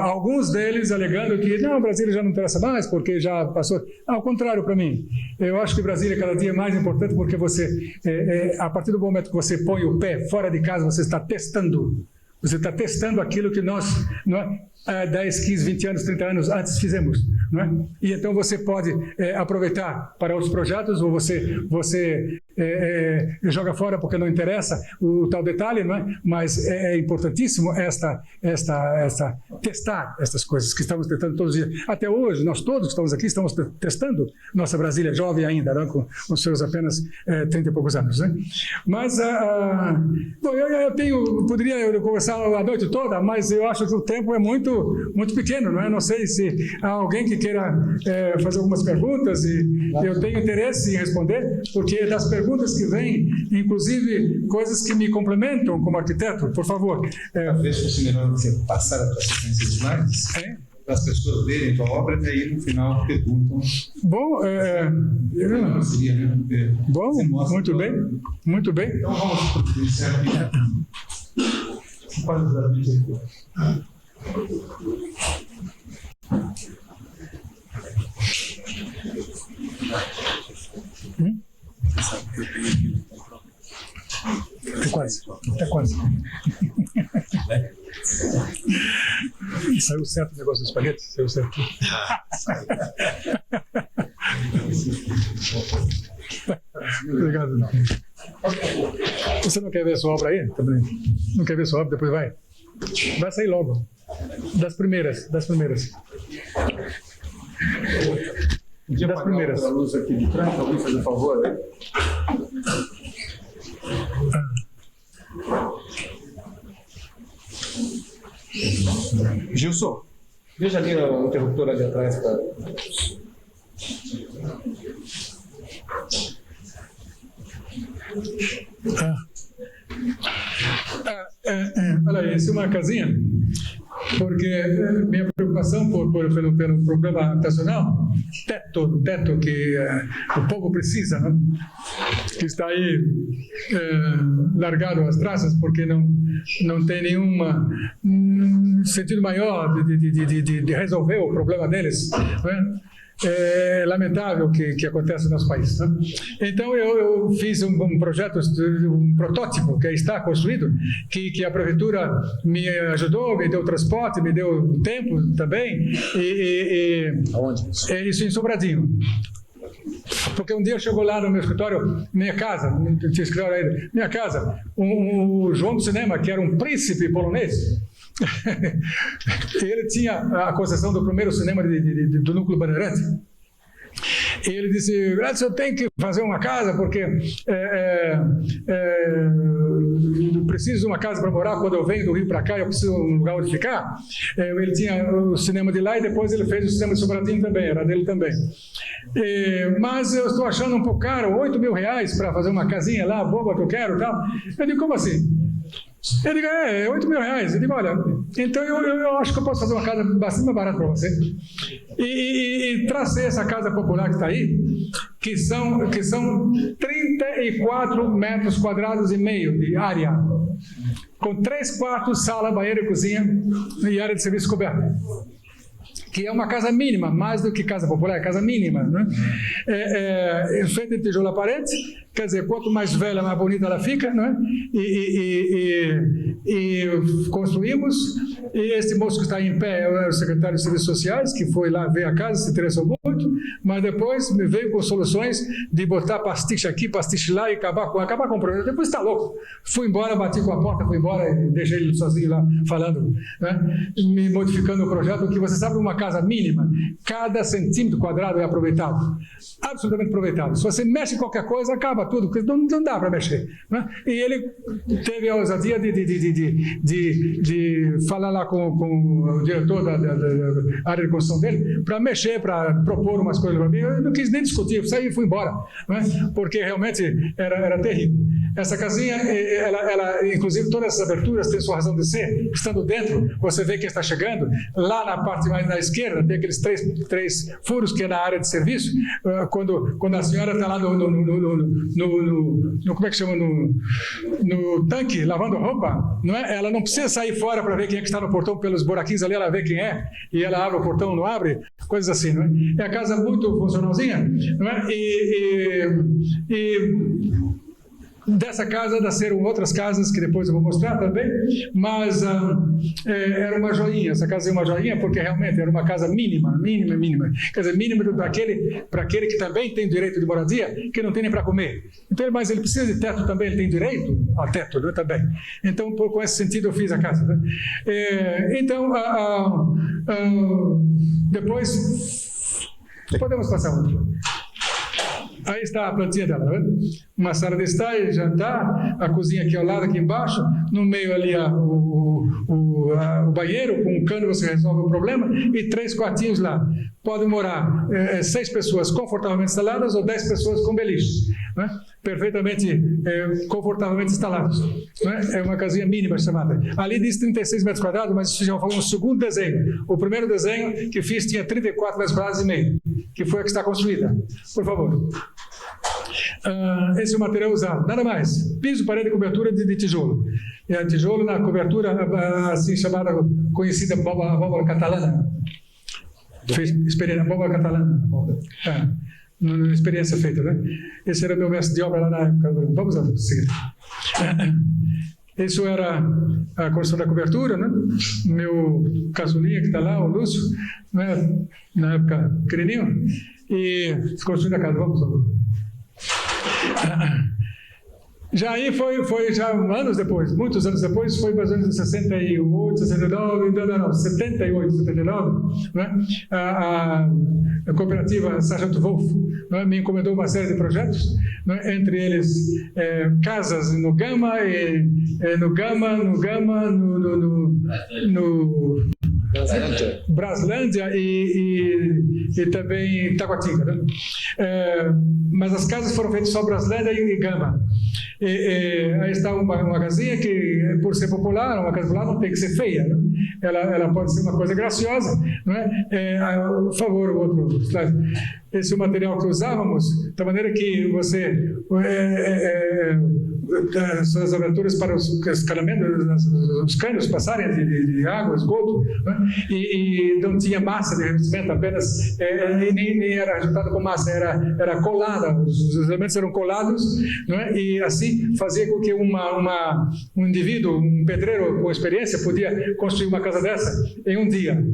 alguns deles alegando que não, Brasília já não interessa mais, porque já passou. Ao contrário, para mim, eu acho que Brasília é cada dia mais importante, porque você, a partir do momento que você põe o pé fora de casa, você está testando. Você está testando aquilo que nós, não é, 10, 15, 20 anos, 30 anos antes fizemos. Não é? E então você pode aproveitar para outros projetos, ou você joga fora porque não interessa o tal detalhe, não é? Mas é importantíssimo testar estas coisas que estamos tentando todos os dias. Até hoje, nós todos que estamos aqui estamos testando nossa Brasília jovem ainda, não? Com os seus apenas 30 e poucos anos. Né? Mas, bom, eu poderia conversar a noite toda, mas eu acho que o tempo é muito, muito pequeno, não é? Não sei se há alguém que queira fazer algumas perguntas, e eu tenho interesse em responder, porque das perguntas que vêm, inclusive coisas que me complementam como arquiteto, por favor. Talvez fosse melhor você passar a tua sequência de slides, para as pessoas verem a tua obra, e aí no final perguntam. Bom, não seria, né? Bom, muito bem, muito bem. Então vamos providenciar aqui. Você pode usar o vídeo aqui. Até quase. Saiu certo o negócio do espaguete? Saiu certo. Obrigado, não. Você não quer ver sua obra aí? Também. Não quer ver sua obra? Depois vai. Vai sair logo. Das primeiras. Podia das primeiras. A luz aqui de trás, alguém fazer um favor, né? Gilson, veja ali o interruptor ali atrás para. Olha aí, isso é uma casinha, porque minha preocupação pelo problema habitacional, teto que o povo precisa, né? Que está aí largado às traças, porque não tem nenhum sentido maior de resolver o problema deles, né? É lamentável que acontece no nosso país. Né? Então, eu fiz um projeto, um protótipo que está construído, que a prefeitura me ajudou, me deu transporte, me deu tempo também. Aonde? Isso em Sobradinho. Porque um dia chegou lá no meu escritório, minha casa, não tinha escritório ainda, minha casa, o João do Cinema, que era um príncipe polonês. Ele tinha a concessão do primeiro cinema do Núcleo Bandeirante. E ele disse: eu tenho que fazer uma casa porque preciso de uma casa para morar, quando eu venho do Rio para cá, eu preciso de um lugar onde ficar. Ele tinha o cinema de lá e depois ele fez o cinema de Sobradinho também, era dele também. Mas eu estou achando um pouco caro, R$8.000 para fazer uma casinha lá, boba que eu quero e tal. Eu digo, como assim? Eu digo, R$8.000. Eu digo, olha, então eu acho que eu posso fazer uma casa bastante mais barata para você. E tracei essa casa popular que está aí, que são 34 metros quadrados e meio de área, com 3 quartos, sala, banheiro e cozinha e área de serviço coberta. Que é uma casa mínima, mais do que casa popular, é casa mínima, né? Feita de tijolo à parede, quer dizer, quanto mais velha, mais bonita ela fica, né? E construímos, e este moço que está em pé é o secretário de Serviços Sociais, que foi lá ver a casa, se interessou muito, mas depois me veio com soluções de botar pastiche aqui, pastiche lá e acabar com o problema. Depois está louco. Fui embora, bati com a porta, fui embora e deixei ele sozinho lá falando, né? Me modificando o projeto, porque você sabe, uma casa mínima, cada centímetro quadrado é aproveitado, absolutamente aproveitado. Se você mexe em qualquer coisa, acaba tudo, porque não dá para mexer, né? E ele teve a ousadia de falar lá com o diretor da área de construção dele, para mexer, para propor umas coisas para mim. Eu não quis nem discutir, eu saí e fui embora, né? Porque realmente era terrível. Essa casinha, ela, inclusive, todas essas aberturas têm sua razão de ser. Estando dentro, você vê quem está chegando. Lá na parte mais na esquerda, tem aqueles três furos que é na área de serviço. Quando a senhora está lá como é que chama? No tanque, lavando roupa, não é? Ela não precisa sair fora para ver quem é que está no portão, pelos buraquinhos ali, ela vê quem é, e ela abre o portão, não abre, coisas assim, não é? É a casa muito funcionalzinha, não é? Dessa casa nasceram outras casas que depois eu vou mostrar também, mas era uma joinha. Essa casa é uma joinha porque realmente era uma casa mínima. Quer dizer, mínima para aquele que também tem direito de moradia, que não tem nem para comer. Então, mas ele precisa de teto também, ele tem direito ao teto, né, também. Então, com esse sentido, eu fiz a casa. Né? Então, depois, podemos passar outro. Aí está a plantinha dela, né? Uma sala de estar e jantar, a cozinha aqui ao lado, aqui embaixo, no meio ali o banheiro, com um cano você resolve o problema, e 3 quartinhos lá. Podem morar 6 pessoas confortavelmente instaladas ou 10 pessoas com beliche, né? Perfeitamente confortavelmente instalados. Né? É uma casinha mínima chamada. Ali diz 36 metros quadrados, mas isso já foi um segundo desenho. O primeiro desenho que fiz tinha 34 metros quadrados e meio, que foi a que está construída. Por favor. Esse é o material usado, nada mais. Piso, parede e cobertura de tijolo. Tijolo na cobertura, assim chamada, conhecida abóbora catalana. Fez experiência, abóbora catalana. Experiência feita, né? Esse era meu mestre de obra lá na época. Vamos lá, seguir. Isso era a construção da cobertura, né? Meu caçulinha que está lá, o Lúcio, né? Na época pequenininho, e construindo a casa. Vamos lá. Já aí foi já anos depois, muitos anos depois, foi mais ou menos em 68, 69, não, 78, 79, né? A cooperativa Sargento Wolff, né? Me encomendou uma série de projetos, né? Entre eles casas no Gama, no Braslândia e também Taguatinga, né? Mas as casas foram feitas só Braslândia e Gama. Aí está uma casinha que, por ser popular, uma casa popular não tem que ser feia, né? Ela pode ser uma coisa graciosa, não é? Por favor, o outro slide. Esse é o material que usávamos, da maneira que você as aberturas para os escalamentos, os canos passarem de água, esgoto, né? E não tinha massa de revestimento, apenas nem era ajuntado com massa, era colada, os elementos eram colados, não é? E assim fazia com que um indivíduo, um pedreiro com experiência, podia construir uma casa dessa em um dia.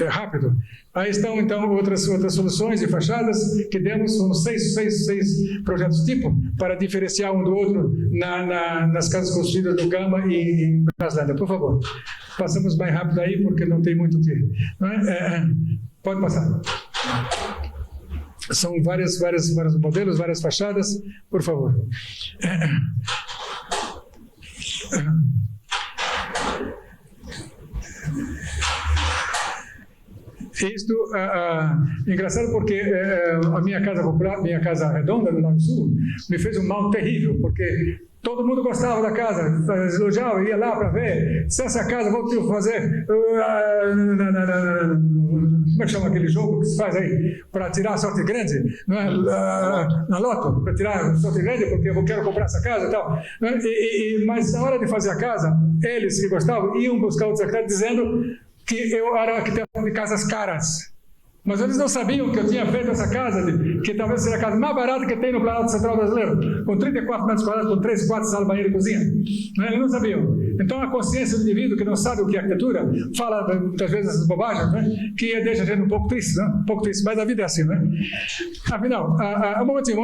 Rápido. Aí estão, então, outras soluções e fachadas que demos, são seis projetos tipo, para diferenciar um do outro nas casas construídas no Gama e em Braslândia. Por favor, passamos mais rápido aí, porque não tem muito o que... Pode passar. São vários modelos, várias fachadas, por favor. Isto engraçado porque a minha casa popular, minha casa redonda no Lago Sul, me fez um mal terrível, porque todo mundo gostava da casa, elogiava, ia lá para ver. Se essa casa, vou ter que fazer. Como é que chama aquele jogo que se faz aí? Para tirar a sorte grande, não é? Na loto, para tirar a sorte grande, porque eu quero comprar essa casa e tal. Mas na hora de fazer a casa, eles que gostavam iam buscar outros arquitetos dizendo que eu era arquiteto de casas caras. Mas eles não sabiam que eu tinha feito essa casa, que talvez seja a casa mais barata que tem no Planalto Central Brasileiro, com 34 metros quadrados, com 3 quartos, sala, banheiro e cozinha. Eles não sabiam. Então a consciência do indivíduo que não sabe o que é arquitetura, fala muitas vezes essas bobagens, né? Que deixa a gente um pouco triste, né? Um pouco triste, mas a vida é assim, né? Afinal, um momentinho.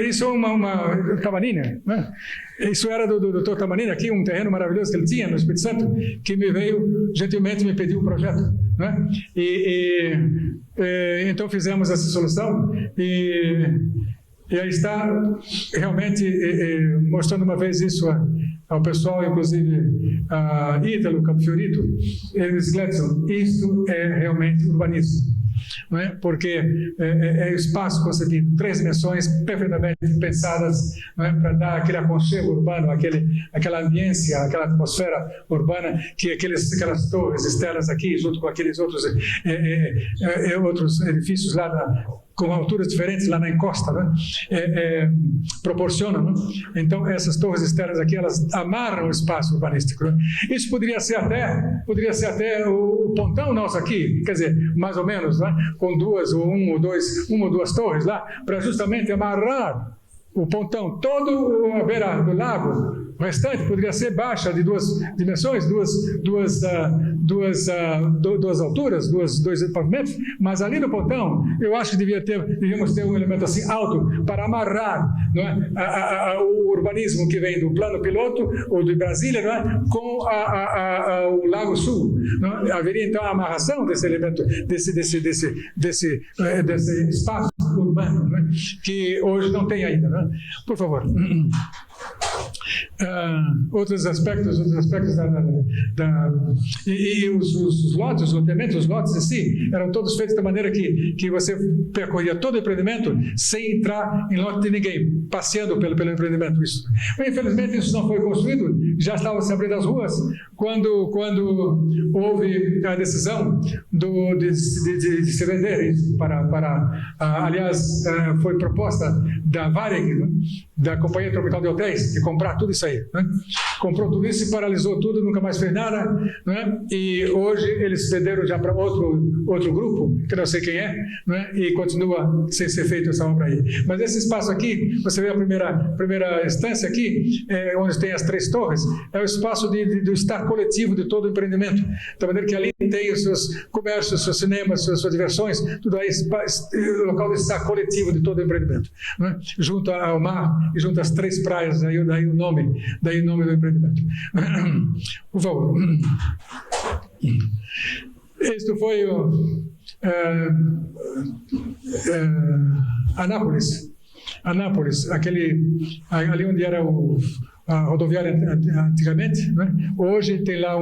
Isso é uma Tamanini, né? Isso era do Dr. Tamanini aqui, um terreno maravilhoso que ele tinha no Espírito Santo, que me veio, gentilmente me pediu um projeto, né? Então fizemos essa solução e aí está realmente mostrando uma vez isso ao pessoal, inclusive a Ítalo Campifiorito, eles Gledson, isso é realmente urbanismo. Não é? Porque é espaço concebido, 3 dimensões perfeitamente pensadas, não é? Para dar aquele aconchego urbano, aquela ambiência, aquela atmosfera urbana que aquelas torres externas aqui, junto com aqueles outros edifícios lá com alturas diferentes lá na encosta, né? Proporcionam, né? Então essas torres externas aqui, elas amarram o espaço urbanístico, né? Isso poderia ser até o pontão nosso aqui, quer dizer, mais ou menos, né? Com uma ou duas torres lá, para justamente amarrar o pontão todo à beira do lago. O restante poderia ser baixa de 2 dimensões, duas alturas, dois pavimentos, mas ali no pontão eu acho que devíamos ter um elemento assim alto para amarrar, não é? O urbanismo que vem do plano piloto ou de Brasília, não é? Com o Lago Sul, não é? Haveria então a amarração desse elemento, desse espaço urbano, não é? Que hoje não tem ainda, não é? Por favor. Outros aspectos os lotes, os loteamentos, os lotes em si, eram todos feitos da maneira que você percorria todo o empreendimento sem entrar em lote de ninguém, passeando pelo empreendimento. Isso. Mas, infelizmente, isso não foi construído, já estavam se abrindo as ruas, quando houve a decisão de se vender isso aliás, foi proposta da Varig, né, da Companhia Tropical de Hotéis, de comprar tudo isso aí, né? Comprou tudo isso e paralisou tudo, nunca mais fez nada, né? E hoje eles cederam já para outro grupo, que não sei quem é, né? E continua sem ser feita essa obra aí. Mas esse espaço aqui, você vê a primeira instância aqui, onde tem as 3 torres, é o espaço do estar coletivo de todo o empreendimento, da maneira que ali tem os seus comércios, os seus cinemas, suas diversões, tudo aí, local de estar coletivo de todo o empreendimento, né? Junto ao mar e junto às 3 praias, daí o nome do empreendimento. Por favor. Isto foi Anápolis, ali onde era a rodoviária antigamente, né? Hoje tem lá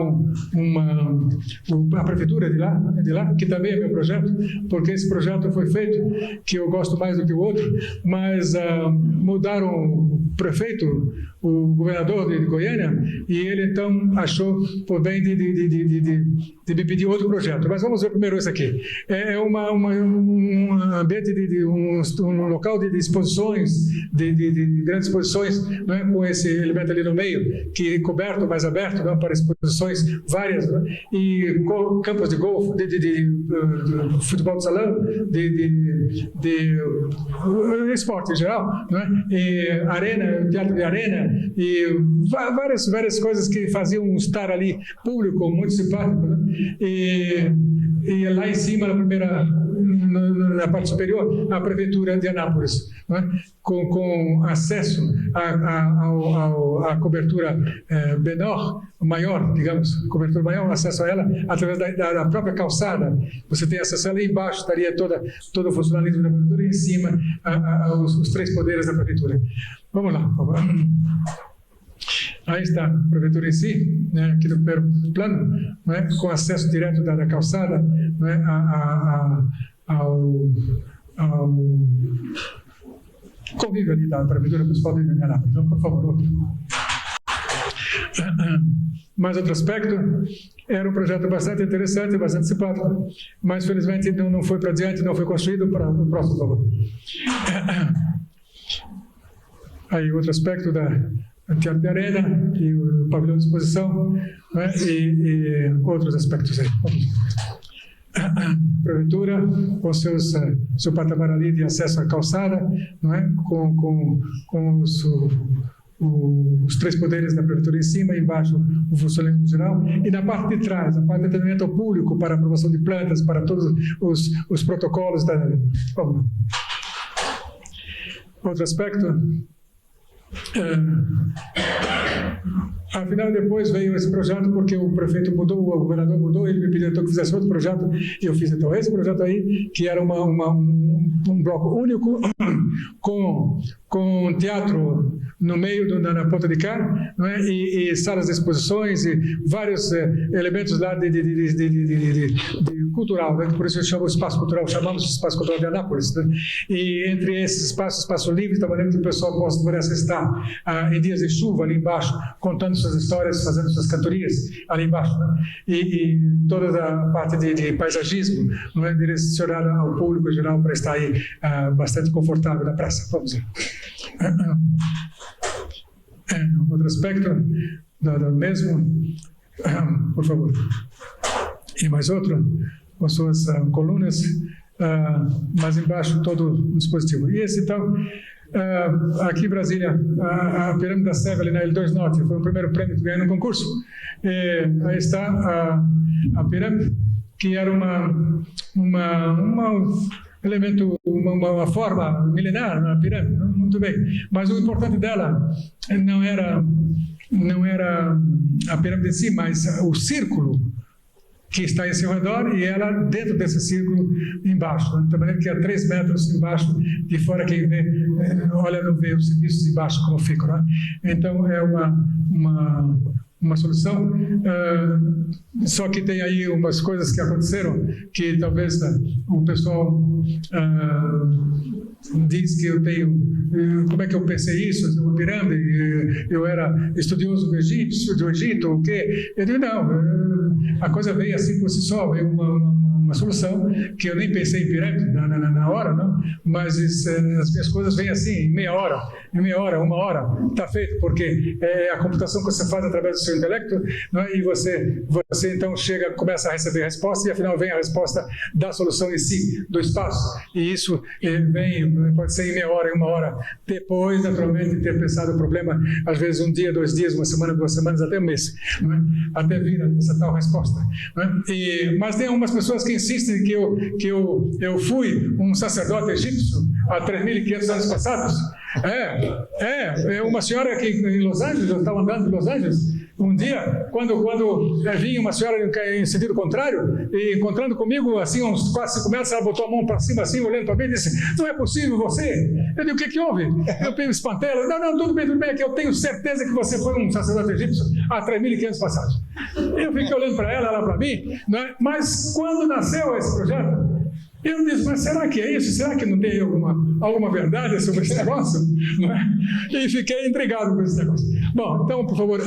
a prefeitura de lá, que também é meu projeto, porque esse projeto foi feito, que eu gosto mais do que o outro, mas mudaram o prefeito, o governador de Goiânia, e ele então achou por bem de me pedir outro projeto. Mas vamos ver primeiro esse aqui. É um ambiente um local de exposições, de grandes exposições, né, com esse elemento ali no meio, que é coberto, mais aberto, né, para exposições várias, né, e campos de golfe, de futebol de salão, de esporte em geral, né, e arena, teatro de arena, e várias coisas que faziam estar ali público, muito simpático, né? e lá em cima, na parte superior, a prefeitura de Anápolis, com acesso à cobertura menor, maior, digamos, cobertura maior, acesso a ela através da própria calçada. Você tem acesso a ela, e embaixo estaria todo o funcionalismo da prefeitura, e em cima os 3 poderes da prefeitura. Vamos lá, por favor. Aí está a prefeitura em si, aqui no primeiro plano, com acesso direto da calçada ao convívio ali da prefeitura municipal de Anápolis. Então, por favor, outro. Mais outro aspecto, era um projeto bastante interessante, bastante simpático, mas felizmente não foi para diante, não foi construído. Para o próximo, por favor. Aí outro aspecto da Teatro de Arena e o pavilhão de exposição, e outros aspectos aí. Prefeitura com seu patamar ali de acesso à calçada, com os 3 poderes da prefeitura em cima, e embaixo o funcionalismo geral, e na parte de trás, a parte de atendimento ao público para aprovação de plantas, para todos os protocolos da... Vamos lá. Outro aspecto, afinal depois veio esse projeto porque o prefeito mudou, o governador mudou, ele me pediu então que fizesse outro projeto, e eu fiz então esse projeto aí, que era um bloco único com um teatro no meio, na ponta de cá, e salas de exposições e vários elementos lá de cultural, por isso eu chamo o espaço cultural, chamamos de espaço cultural de Anápolis, e entre esses espaço livre, da maneira que o pessoal pudesse estar em dias de chuva ali embaixo, contando suas histórias, fazendo suas cantorias ali embaixo, e toda a parte de paisagismo, direcionada ao público em geral, para estar aí bastante confortável na praça. Vamos ver. Outro aspecto do mesmo, por favor. E mais outro, com suas colunas, mais embaixo todo o dispositivo. E esse então, aqui em Brasília, a pirâmide da Seve, ali na L2 Norte, foi o primeiro prêmio que ganhou no concurso. Aí está a pirâmide, que era elemento, uma forma milenar na pirâmide, muito bem. Mas o importante dela não era a pirâmide em si, mas o círculo que está em seu redor, e ela dentro desse círculo embaixo, de maneira que a 3 metros embaixo, de fora quem vê, olha, não vê os serviços de baixo como ficam, né? Então é uma solução, só que tem aí umas coisas que aconteceram que talvez o pessoal diz que eu tenho, como é que eu pensei isso, uma pirâmide, eu era estudioso do Egito, o quê? Eu digo, não, a coisa veio assim por si só, veio uma solução que eu nem pensei em pirâmide na hora, não? Mas as minhas coisas vêm assim, em meia hora, 1 hora, está feito, porque é a computação que você faz através do seu intelecto, não é? E você então começa a receber a resposta, e afinal vem a resposta da solução em si, do espaço, e isso pode ser em meia hora, 1 hora, depois, naturalmente, de ter pensado o problema, às vezes 1 dia, 2 dias, 1 semana, 2 semanas, até 1 mês, não é? Até vir essa tal resposta, não é? Mas tem algumas pessoas que insistem que eu fui um sacerdote egípcio há 3.500 anos passados. Uma senhora aqui em Los Angeles, eu estava andando em Los Angeles um dia, quando vinha uma senhora em sentido contrário, e encontrando comigo, assim, uns 4, 5 metros, ela botou a mão para cima, assim, olhando para mim, e disse, não é possível você? Eu digo, o que houve? Eu me espantei, ela, não, tudo bem, é que eu tenho certeza que você foi um sacerdote egípcio há 3.500 passados. Eu fiquei olhando para ela para mim, né? Mas quando nasceu esse projeto, eu disse, mas será que é isso? Será que não tem alguma verdade sobre esse negócio? Não é? E fiquei intrigado com esse negócio. Bom, então, por favor,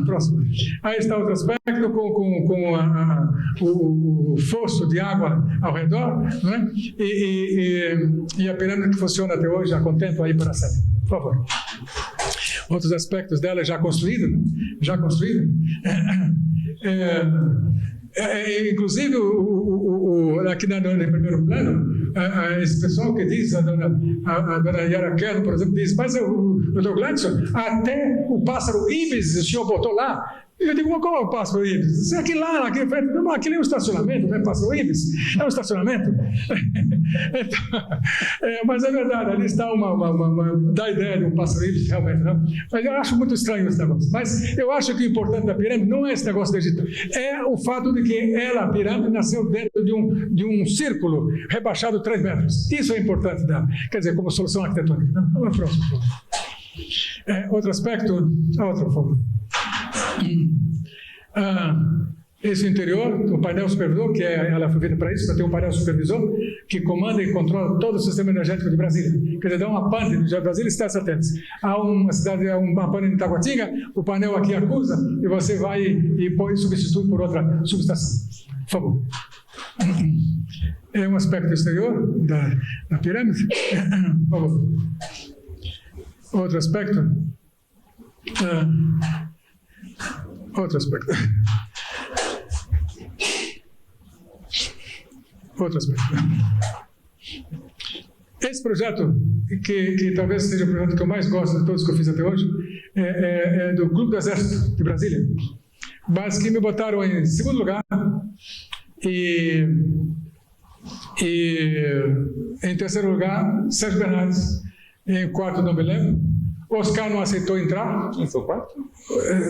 próximo. Aí está outro aspecto, com o fosso de água ao redor, não é? E a pirâmide que funciona até hoje, já contempla aí para a sede. Por favor. Outros aspectos dela já construído, né? Inclusive, aqui no primeiro plano, esse pessoal que diz, a dona Yara Kerr, por exemplo, diz, mas o Dr. Gladson, até o pássaro Ibis, o senhor botou lá, Eu digo, qual é o Pássaro Ibis? Aqui lá, aqui é um estacionamento, não é Pássaro Ibis? É um estacionamento. Então, mas é verdade, ali está dá ideia de um Pássaro Ibis, realmente, não? Mas eu acho muito estranho esse negócio. Mas eu acho que o importante da pirâmide não é esse negócio do Egito, é o fato de que a pirâmide, nasceu dentro de um círculo rebaixado 3 metros. Isso é importante, quer dizer, como solução arquitetônica. Vamos para o próximo, por favor. Outro aspecto, outro, por favor. Esse interior, o painel supervisor, ela foi feita para isso, para ter um painel supervisor que comanda e controla todo o sistema energético de Brasília. Quer dizer, dá uma pane de Brasília, está atentos. Há uma pane em Itaguatinga, o painel aqui acusa e você vai e substitui por outra subestação. Por favor. É um aspecto exterior da pirâmide. Por favor. Outro aspecto. Outro aspecto. Outro aspecto. Esse projeto, que talvez seja o projeto que eu mais gosto de todos que eu fiz até hoje, é do Clube do Exército de Brasília, mas que me botaram em segundo lugar e em terceiro lugar, Sérgio Bernardes, em quarto não me lembro. Oscar não aceitou entrar. Quem foi o quarto?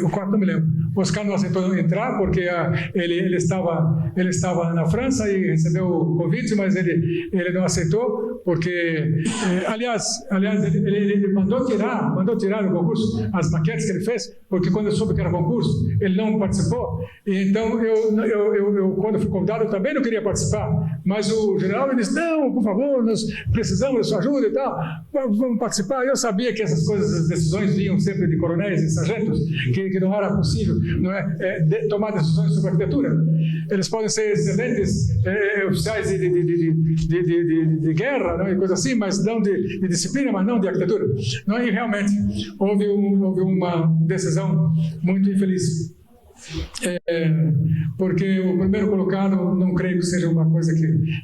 O quarto não me lembro. Oscar não aceitou entrar porque ele estava na França e recebeu o convite, mas ele não aceitou porque, aliás, ele mandou tirar do concurso as maquetes que ele fez, porque quando eu soube que era concurso, ele não participou. E então eu quando fui convidado, eu também não queria participar, mas o general me disse: não, por favor, nós precisamos da sua ajuda e tal, vamos participar. Eu sabia que essas coisas, as decisões vinham sempre de coronéis e sargentos, que não era possível tomar decisões sobre arquitetura. Eles podem ser excelentes oficiais de guerra, não, e coisa assim, mas não de disciplina, mas não de arquitetura. Não, e realmente houve uma decisão muito infeliz. Porque o primeiro colocado não creio que seja uma coisa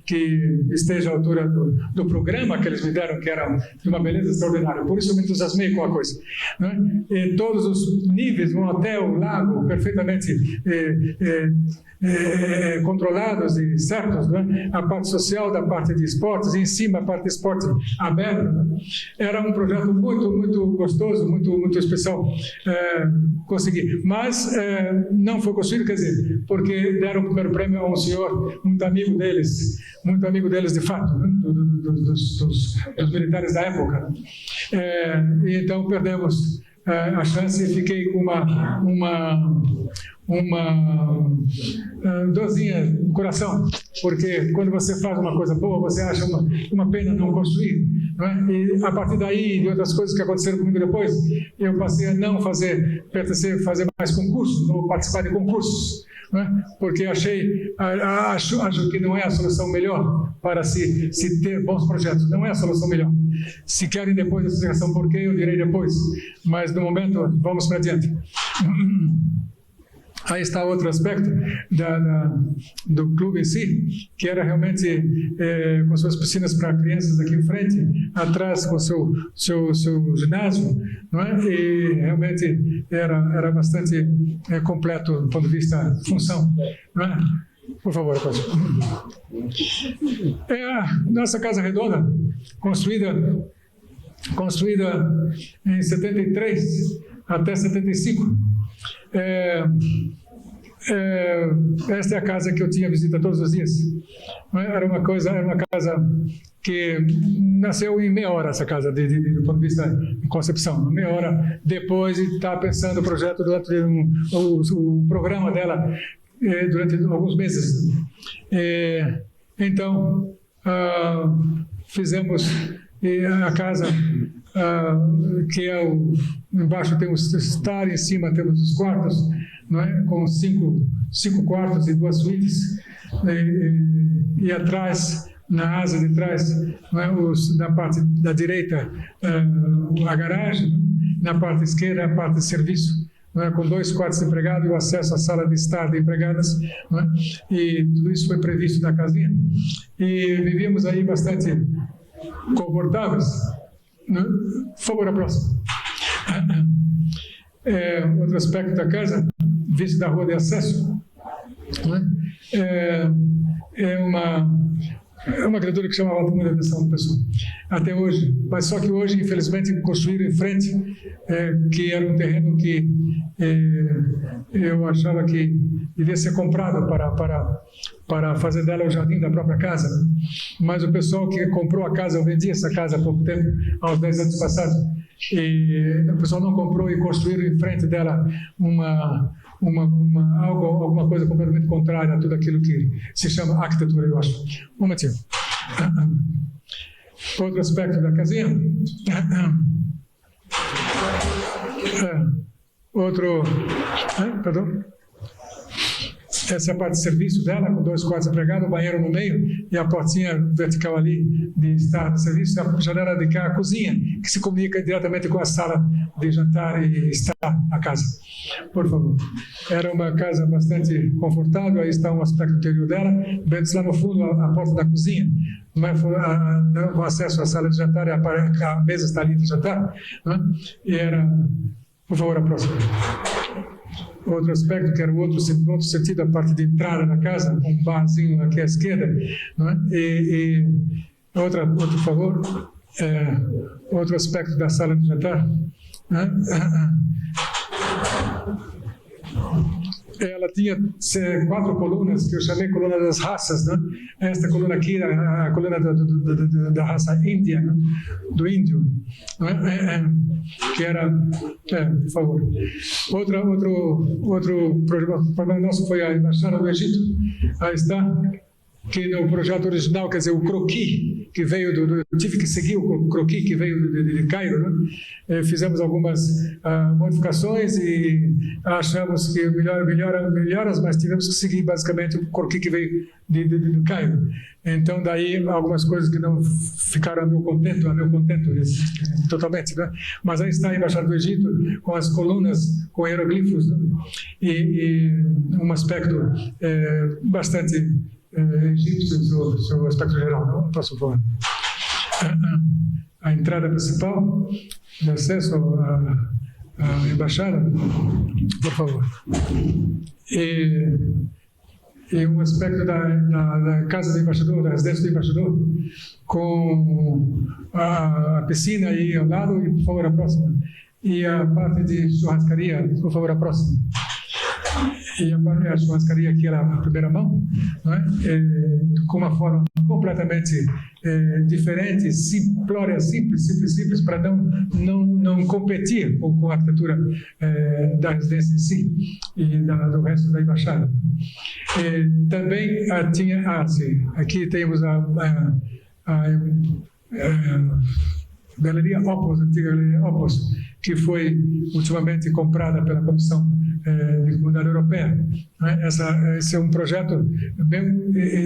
que esteja à altura do programa que eles me deram, que era de uma beleza extraordinária. Por isso eu me entusiasmei com a coisa, né? E todos os níveis, um hotel, um lago perfeitamente controlados e certos, né? A parte social da parte de esportes, em cima a parte de esporte aberta, né? Era um projeto muito, muito gostoso, muito, muito especial conseguir, mas não foi construído, quer dizer, porque deram o primeiro prêmio a um senhor muito amigo deles de fato, né? dos militares da época, né? E então perdemos a chance e fiquei com uma dorzinha no coração, porque quando você faz uma coisa boa, você acha uma pena não construir, não é? E a partir daí, de outras coisas que aconteceram comigo depois, eu passei a não fazer mais concursos, não participar de concursos, não é? Porque acho que não é a solução melhor para se ter bons projetos, não é a solução melhor. Se querem depois a explicação por quê, eu direi depois, mas no momento vamos para adiante. Aí está outro aspecto do clube em si, que era realmente com suas piscinas para crianças aqui em frente, atrás com seu ginásio, não é? E realmente era bastante completo do ponto de vista de função, não é? Por favor, pode. Nossa casa redonda, construída em 73 até 75. Esta é a casa que eu tinha visita todos os dias. Era uma casa que nasceu em meia hora, essa casa, do ponto de vista de concepção. Meia hora depois de estar pensando o projeto, o programa dela durante alguns meses. Então, fizemos a casa, que embaixo tem o estar, em cima temos os quartos, não é? Com cinco quartos e 2 suítes, e atrás, na asa de trás, não é? Na parte da direita, a garagem, na parte esquerda, a parte de serviço, não é? Com 2 quartos de empregado e o acesso à sala de estar de empregadas, não é? E tudo isso foi previsto na casinha. E vivíamos aí bastante confortáveis. Por favor, a próxima. Outro aspecto da casa vice da rua de acesso, é uma criatura que chamava muita atenção da pessoa, até hoje. Mas só que hoje, infelizmente, construíram em frente, que era um terreno que eu achava que devia ser comprado para fazer dela o jardim da própria casa. Mas o pessoal que comprou a casa, eu vendi essa casa há pouco tempo, há uns 10 anos passados, e o pessoal não comprou e construíram em frente dela alguma coisa completamente contrária a tudo aquilo que se chama arquitetura, eu acho. Um momentinho. Outro aspecto da casinha. Perdão. Essa é a parte de serviço dela, com 2 quartos empregados, o banheiro no meio e a portinha vertical ali de estar de serviço, a janela de cá, a cozinha, que se comunica diretamente com a sala de jantar e estar na casa. Por favor. Era uma casa bastante confortável, aí está um aspecto interior dela, bem lá no fundo a porta da cozinha, mas com acesso à sala de jantar, a mesa está ali de jantar, né? E era... Por favor, a próxima. Outro aspecto, que era o outro sentido, a parte de entrada na casa, com um barzinho aqui à esquerda, não é? Outro, por favor, outro aspecto da sala de jantar, né? Ela tinha 4 colunas, que eu chamei coluna das raças, né? Esta coluna aqui, a coluna da raça índia, né? Do índio, né? Que era... por favor. Outro problema nosso foi a Embaixada do Egito. Aí está, que no projeto original, quer dizer, o croquis, que veio eu tive que seguir o croquis que veio de Cairo, né? Fizemos algumas modificações e achamos que melhoras, mas tivemos que seguir basicamente o croquis que veio de Cairo. Então, daí, algumas coisas que não ficaram a meu contento totalmente, né? Mas aí está a Embaixada do Egito, com as colunas, com hieroglifos, né? E um aspecto bastante egípcio no seu aspecto geral, não? Posso falar? A entrada principal de acesso à embaixada, por favor. E um aspecto da casa do embaixador, da residência do embaixador, com a piscina aí ao lado, e por favor a próxima. E a parte de churrascaria, por favor a próxima. E a churrascaria aqui era a primeira mão, não é? Com uma forma completamente diferente, simplória, simples, para não competir com a arquitetura da residência em si e do resto da embaixada. Também tinha sim, aqui temos a Galeria Opus, antiga Galeria Opus, que foi ultimamente comprada pela Comissão de Comunidade Europeia. Esse é um projeto,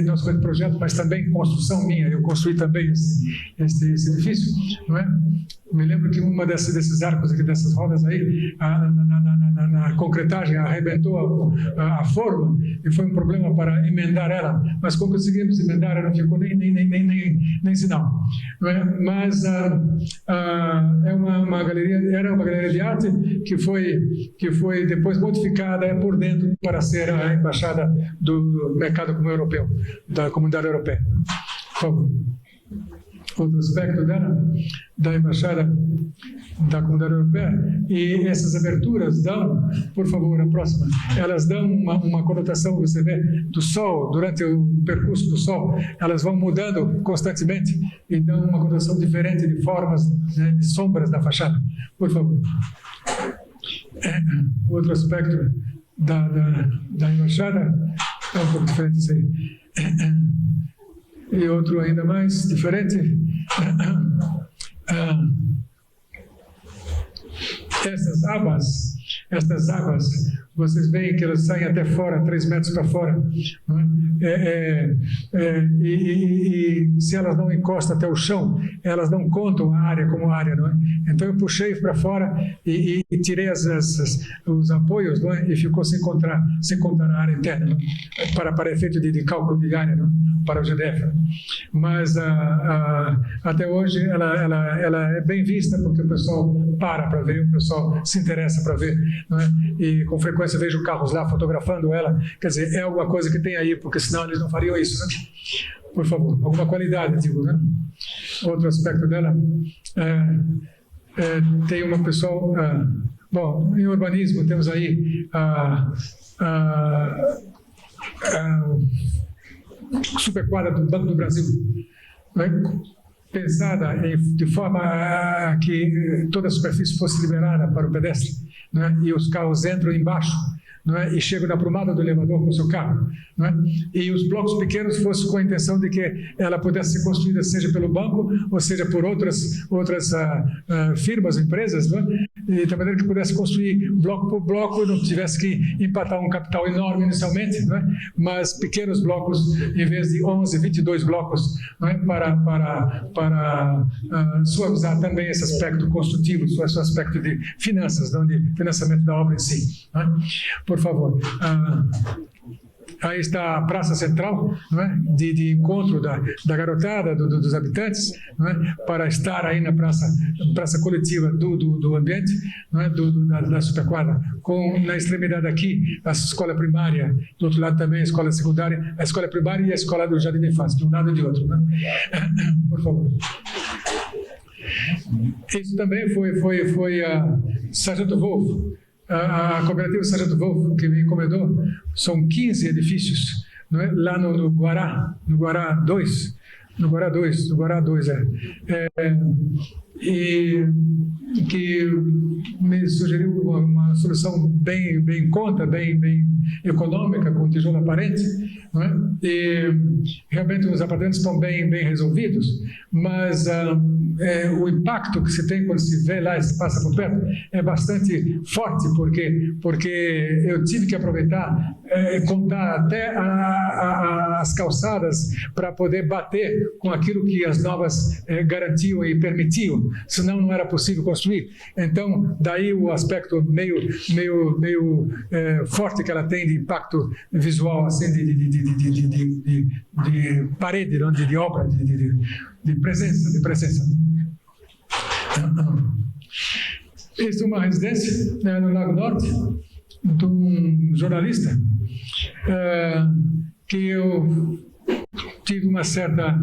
não só projeto, mas também construção minha. Eu construí também esse edifício, não é? Me lembro que uma desses arcos aqui, dessas rodas aí, na concretagem, arrebentou a forma e foi um problema para emendar ela, mas como conseguimos emendar, ela não ficou nem sinal. Não é? Mas era uma galeria de arte que foi depois modificada por dentro para ser a embaixada do mercado comum europeu, da Comunidade Europeia. Por favor. Outro aspecto da embaixada da Comunidade Europeia, e essas aberturas dão, por favor, a próxima, elas dão uma conotação, você vê, do sol, durante o percurso do sol, elas vão mudando constantemente e dão uma conotação diferente de formas, né, de sombras da fachada. Por favor. Outro aspecto da embaixada é um pouco diferente isso aí. E outro ainda mais diferente, estas abas, vocês veem que elas saem até fora, 3 metros para fora, não é? E se elas não encostam até o chão, elas não contam a área como área, não é? Então eu puxei para fora e tirei os apoios, não é? E ficou sem contar a área interna, não é? Para efeito de cálculo de área, não é? Para o GDF. Mas até hoje ela é bem vista, porque o pessoal para ver, o pessoal se interessa para ver, não é? E com frequência vejo carros lá fotografando ela. Quer dizer, é alguma coisa que tem aí, porque senão eles não fariam isso, né? Por favor, alguma qualidade, digo, né? Outro aspecto dela, tem uma pessoa... bom, em urbanismo temos aí superquadra do Banco do Brasil, né? Pensada de forma que toda a superfície fosse liberada para o pedestre, né? E os carros entram embaixo, não é? E chegam na prumada do elevador com o seu carro, não é? E os blocos pequenos fossem com a intenção de que ela pudesse ser construída seja pelo banco ou seja por outras firmas, empresas, não é? E de maneira que pudesse construir bloco por bloco, não tivesse que empatar um capital enorme inicialmente, não é? Mas pequenos blocos, em vez de 11, 22 blocos, não é? Para suavizar também esse aspecto construtivo, esse aspecto de finanças, não de financiamento da obra em si, não é? Por favor. Aí está a Praça Central, não é? de encontro da garotada, dos habitantes, não é? Para estar aí na praça coletiva do ambiente, não é? Da superquadra, na extremidade aqui, a escola primária, do outro lado também a escola secundária, a escola primária e a escola do jardim de infância, de um lado e de outro. Não é? Por favor. Isso também foi a Sargento Wolff. A cooperativa Sargento Wolff, que me encomendou, são 15 edifícios, não é? Lá no Guará 2, e que me sugeriu uma solução bem em conta, bem econômica, com tijolo aparente, não é? E realmente os apartamentos estão bem resolvidos, mas o impacto que se tem quando se vê lá e se passa por perto é bastante forte, porque eu tive que aproveitar contar até as calçadas para poder bater com aquilo que as novas garantiam e permitiam, senão não era possível construir. Então, daí o aspecto meio forte que ela tem de impacto visual, assim, de parede, não? De obra, de presença. Esta é uma residência no Lago Norte de um jornalista que eu tive uma certa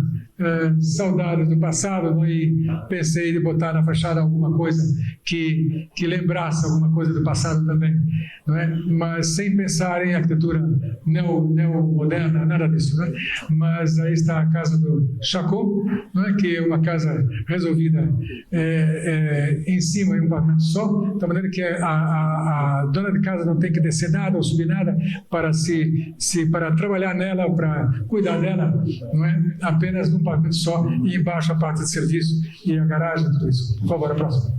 saudade do passado, não? E pensei de botar na fachada alguma coisa que lembrasse alguma coisa do passado também, não é? Mas sem pensar em arquitetura neomoderna, nada disso, não é? Mas aí está a casa do Chacon, não é? Que é uma casa resolvida em cima em um apartamento só, de maneira que a dona de casa não tem que descer nada ou subir nada para para trabalhar nela, para cuidar dela, não é? Apenas num apartamento só, e embaixo a parte de serviço e a garagem, tudo isso. Por favor, a próxima.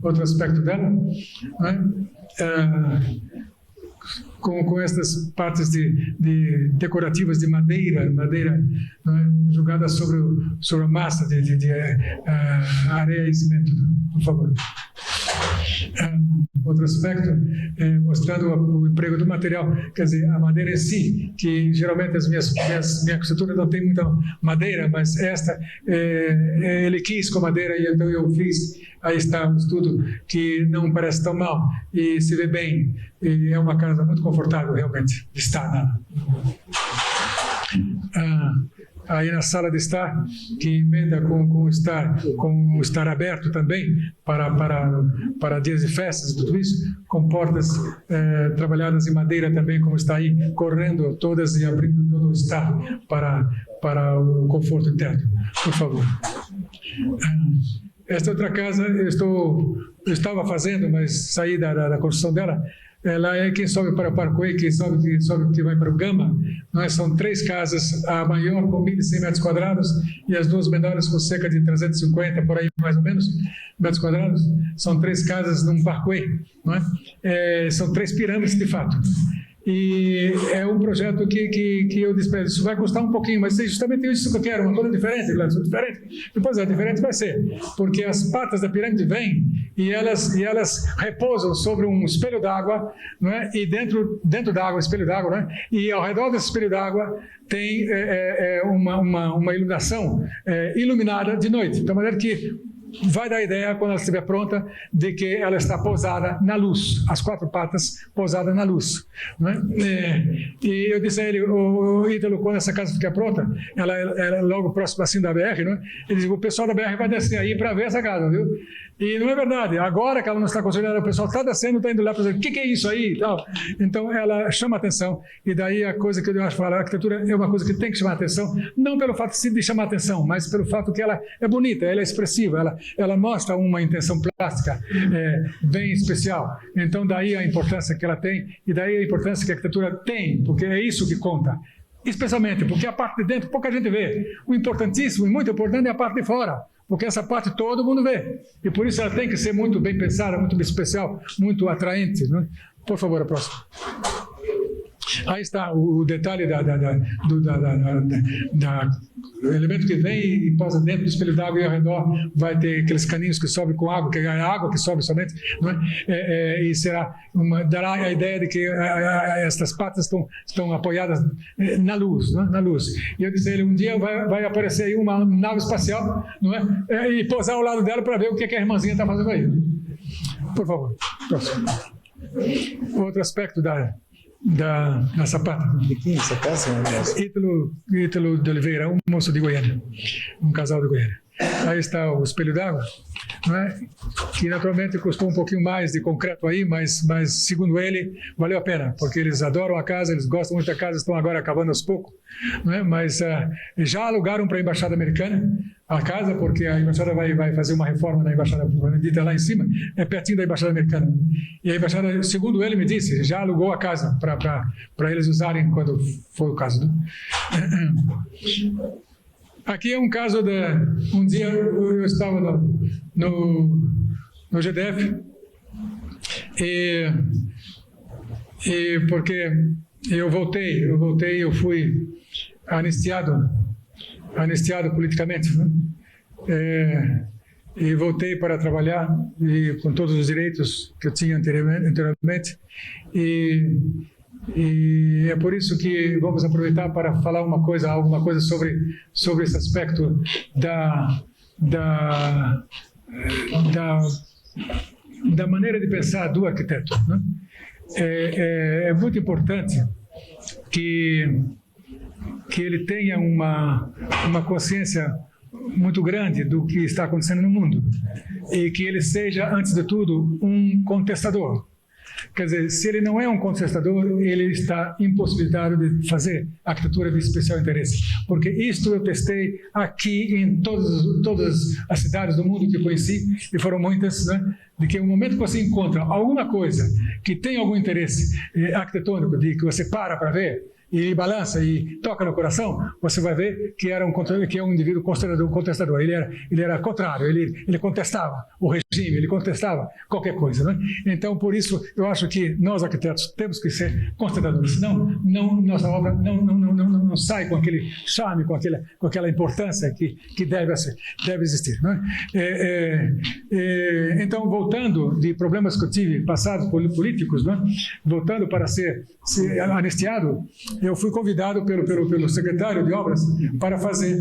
Outro aspecto dela, não é? Com essas partes decorativas de madeira, não é? Jogada sobre a massa de areia e cimento, por favor. Outro aspecto, mostrando o emprego do material, quer dizer, a madeira em si, que geralmente minha arquitetura não tem muita madeira, mas esta ele quis com madeira, e então eu fiz. Aí está um estudo que não parece tão mal e se vê bem, e é uma casa muito confortável realmente de estar. Aí na sala de estar, que emenda com o estar aberto também para dias de festas e tudo isso, com portas trabalhadas em madeira também, como está aí, correndo todas e abrindo todo o estar para o conforto interno. Por favor. Esta outra casa eu estava fazendo, mas saí da construção dela. Ela é quem sobe para o Parkway, quem sobe que vai para o Gama. Nós são 3 casas, a maior com 1.100 metros quadrados e as 2 menores com cerca de 350, por aí mais ou menos, metros quadrados. São 3 casas num Parkway, não é? São 3 pirâmides de fato. E é um projeto que eu disse para eles, isso vai custar um pouquinho, mas é justamente isso que eu quero, uma coisa diferente, diferente. Depois diferente vai ser, porque as patas da pirâmide vêm e elas repousam sobre um espelho d'água, não é? E dentro da água, espelho d'água, não é? E ao redor desse espelho d'água tem uma iluminação iluminada de noite, de maneira que vai dar a ideia, quando ela estiver pronta, de que ela está pousada na luz, as 4 patas pousadas na luz. Né? E eu disse a ele, o Ítalo, quando essa casa ficar pronta, ela é logo próximo assim da BR, né? Ele disse, o pessoal da BR vai descer aí para ver essa casa, viu? E não é verdade, agora que ela não está construída, o pessoal está descendo, está indo lá para dizer, o que é isso aí? Então ela chama atenção, e daí a coisa que eu acho falar, a arquitetura é uma coisa que tem que chamar atenção, não pelo fato de chamar atenção, mas pelo fato que ela é bonita, ela é expressiva, ela mostra uma intenção plástica bem especial. Então daí a importância que ela tem, e daí a importância que a arquitetura tem, porque é isso que conta. Especialmente porque a parte de dentro pouca gente vê. O importantíssimo e muito importante é a parte de fora, porque essa parte todo mundo vê. E por isso ela tem que ser muito bem pensada, muito especial, muito atraente. Né? Por favor, a próxima. Aí está o detalhe do elemento que vem e posa dentro do espelho d'água, e ao redor vai ter aqueles caninhos que sobem com água, que é a água que sobe somente, não é? E dará a ideia de que estas patas estão apoiadas na luz, não é? Na luz. E eu disse a ele, um dia vai aparecer aí uma nave espacial, não é? E pousar ao lado dela para ver o que a irmãzinha está fazendo aí. Por favor, próximo. Outro aspecto da sapata. De quem essa casa? Ítalo de Oliveira, um moço de Goiânia, um casal de Goiânia. Aí está o espelho d'água, não é? Que naturalmente custou um pouquinho mais de concreto aí, mas segundo ele, valeu a pena, porque eles adoram a casa, eles gostam muito da casa, estão agora acabando aos poucos, não é? Mas já alugaram para a Embaixada Americana a casa, porque a Embaixada vai fazer uma reforma na Embaixada dita lá em cima, é pertinho da Embaixada Americana. E a Embaixada, segundo ele me disse, já alugou a casa para eles usarem quando for o caso. Né? Aqui é um caso de... Um dia eu estava no GDF e porque eu fui anistiado politicamente, né? E voltei para trabalhar com todos os direitos que eu tinha anteriormente e é por isso que vamos aproveitar para falar alguma coisa sobre esse aspecto da maneira de pensar do arquiteto, né? É muito importante que ele tenha uma consciência muito grande do que está acontecendo no mundo e que ele seja, antes de tudo, um contestador. Quer dizer, se ele não é um contestador, ele está impossibilitado de fazer arquitetura de especial interesse. Porque isto eu testei aqui em todas as cidades do mundo que eu conheci, e foram muitas, né? De que no momento que você encontra alguma coisa que tem algum interesse arquitetônico, de que você para ver, e balança e toca no coração, você vai ver que é um indivíduo contestador. Ele era contrário, ele contestava o regime, ele contestava qualquer coisa, né? Então, por isso, eu acho que nós, arquitetos, temos que ser contestadores, senão nossa obra não sai com aquele charme, com aquela importância que deve existir, né? Então, voltando de problemas que eu tive passados políticos, né? Voltando para ser anistiado, eu fui convidado pelo secretário de obras para fazer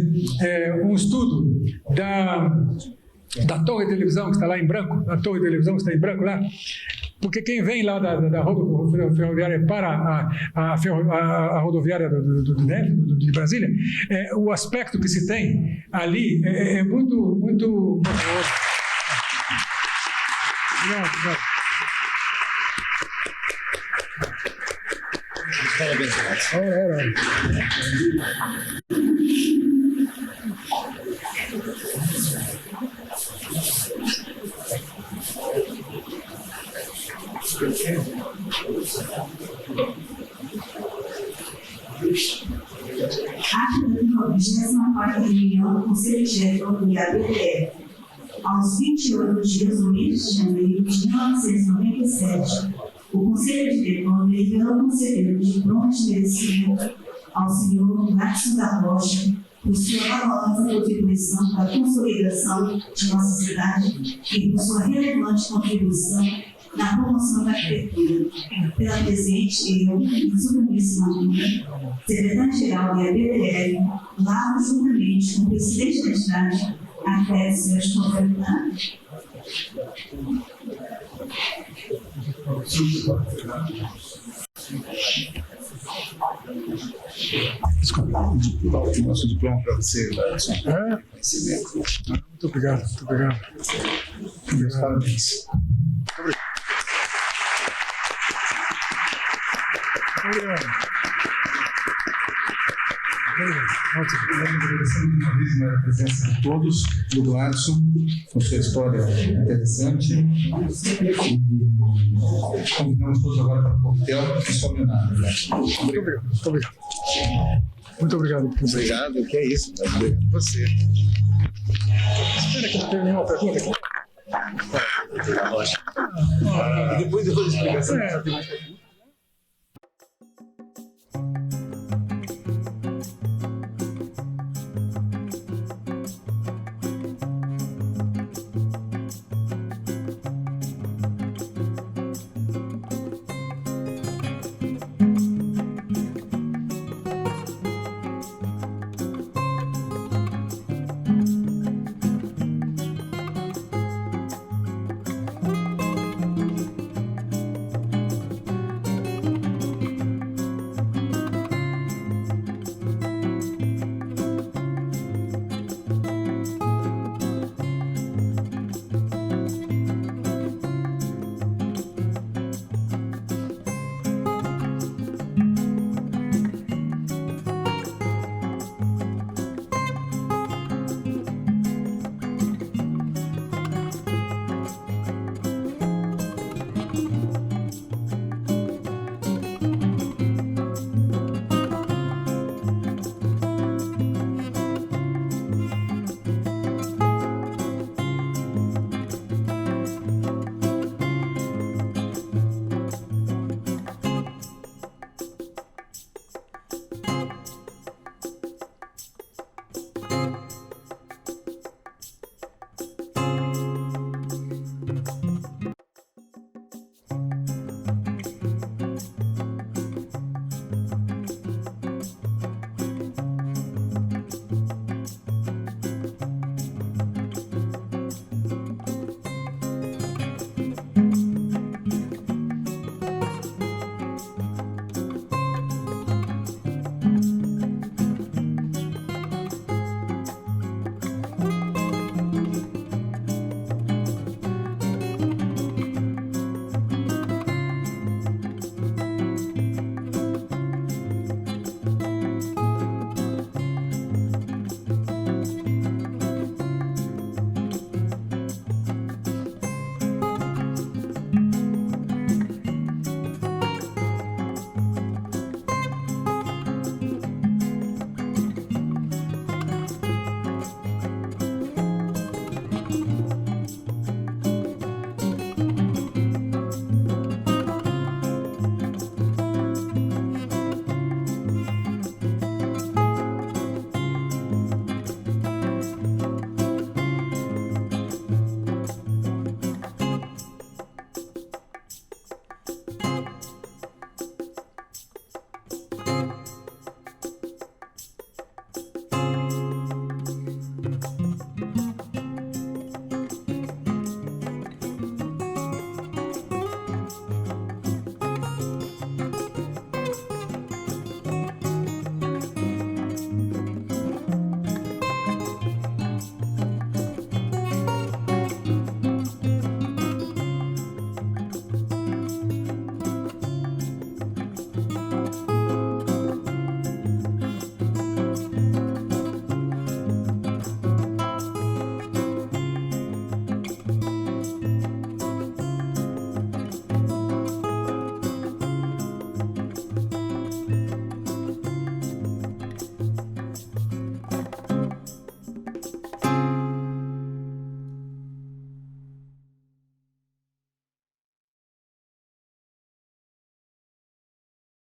um estudo da torre de televisão que está lá em branco, a torre de televisão que está em branco lá, porque quem vem lá da rodoviária para a rodoviária de Brasília, o aspecto que se tem ali é muito, muito... Obrigado. Parabéns. A 24ª reunião do Conselho Diretor do IABTF, aos 28 dias do mês de janeiro de 1997, o Conselho Diretor elegeu o conselheiro de pronto merecimento ao senhor Márcio da Rocha por sua valorosa contribuição para a consolidação de nossa cidade e por sua relevante contribuição na promoção da arquitetura. Pela presente, eu, Submissão secretário-geral da IABTF, lavo juntamente com o presidente da cidade, até seus 90 anos. Nosso diploma para você. Muito obrigado, muito obrigado. Meus parabéns. Obrigado. Agradecendo uma vez a presença de todos, do Gladson, com sua história interessante. E convidamos todos agora para o coquetel e sua homenagem. Muito obrigado, muito obrigado. Muito obrigado. Obrigado, que é isso. Obrigado a você. Espera que eu não tenho nenhuma pergunta aqui. E depois eu vou explicar.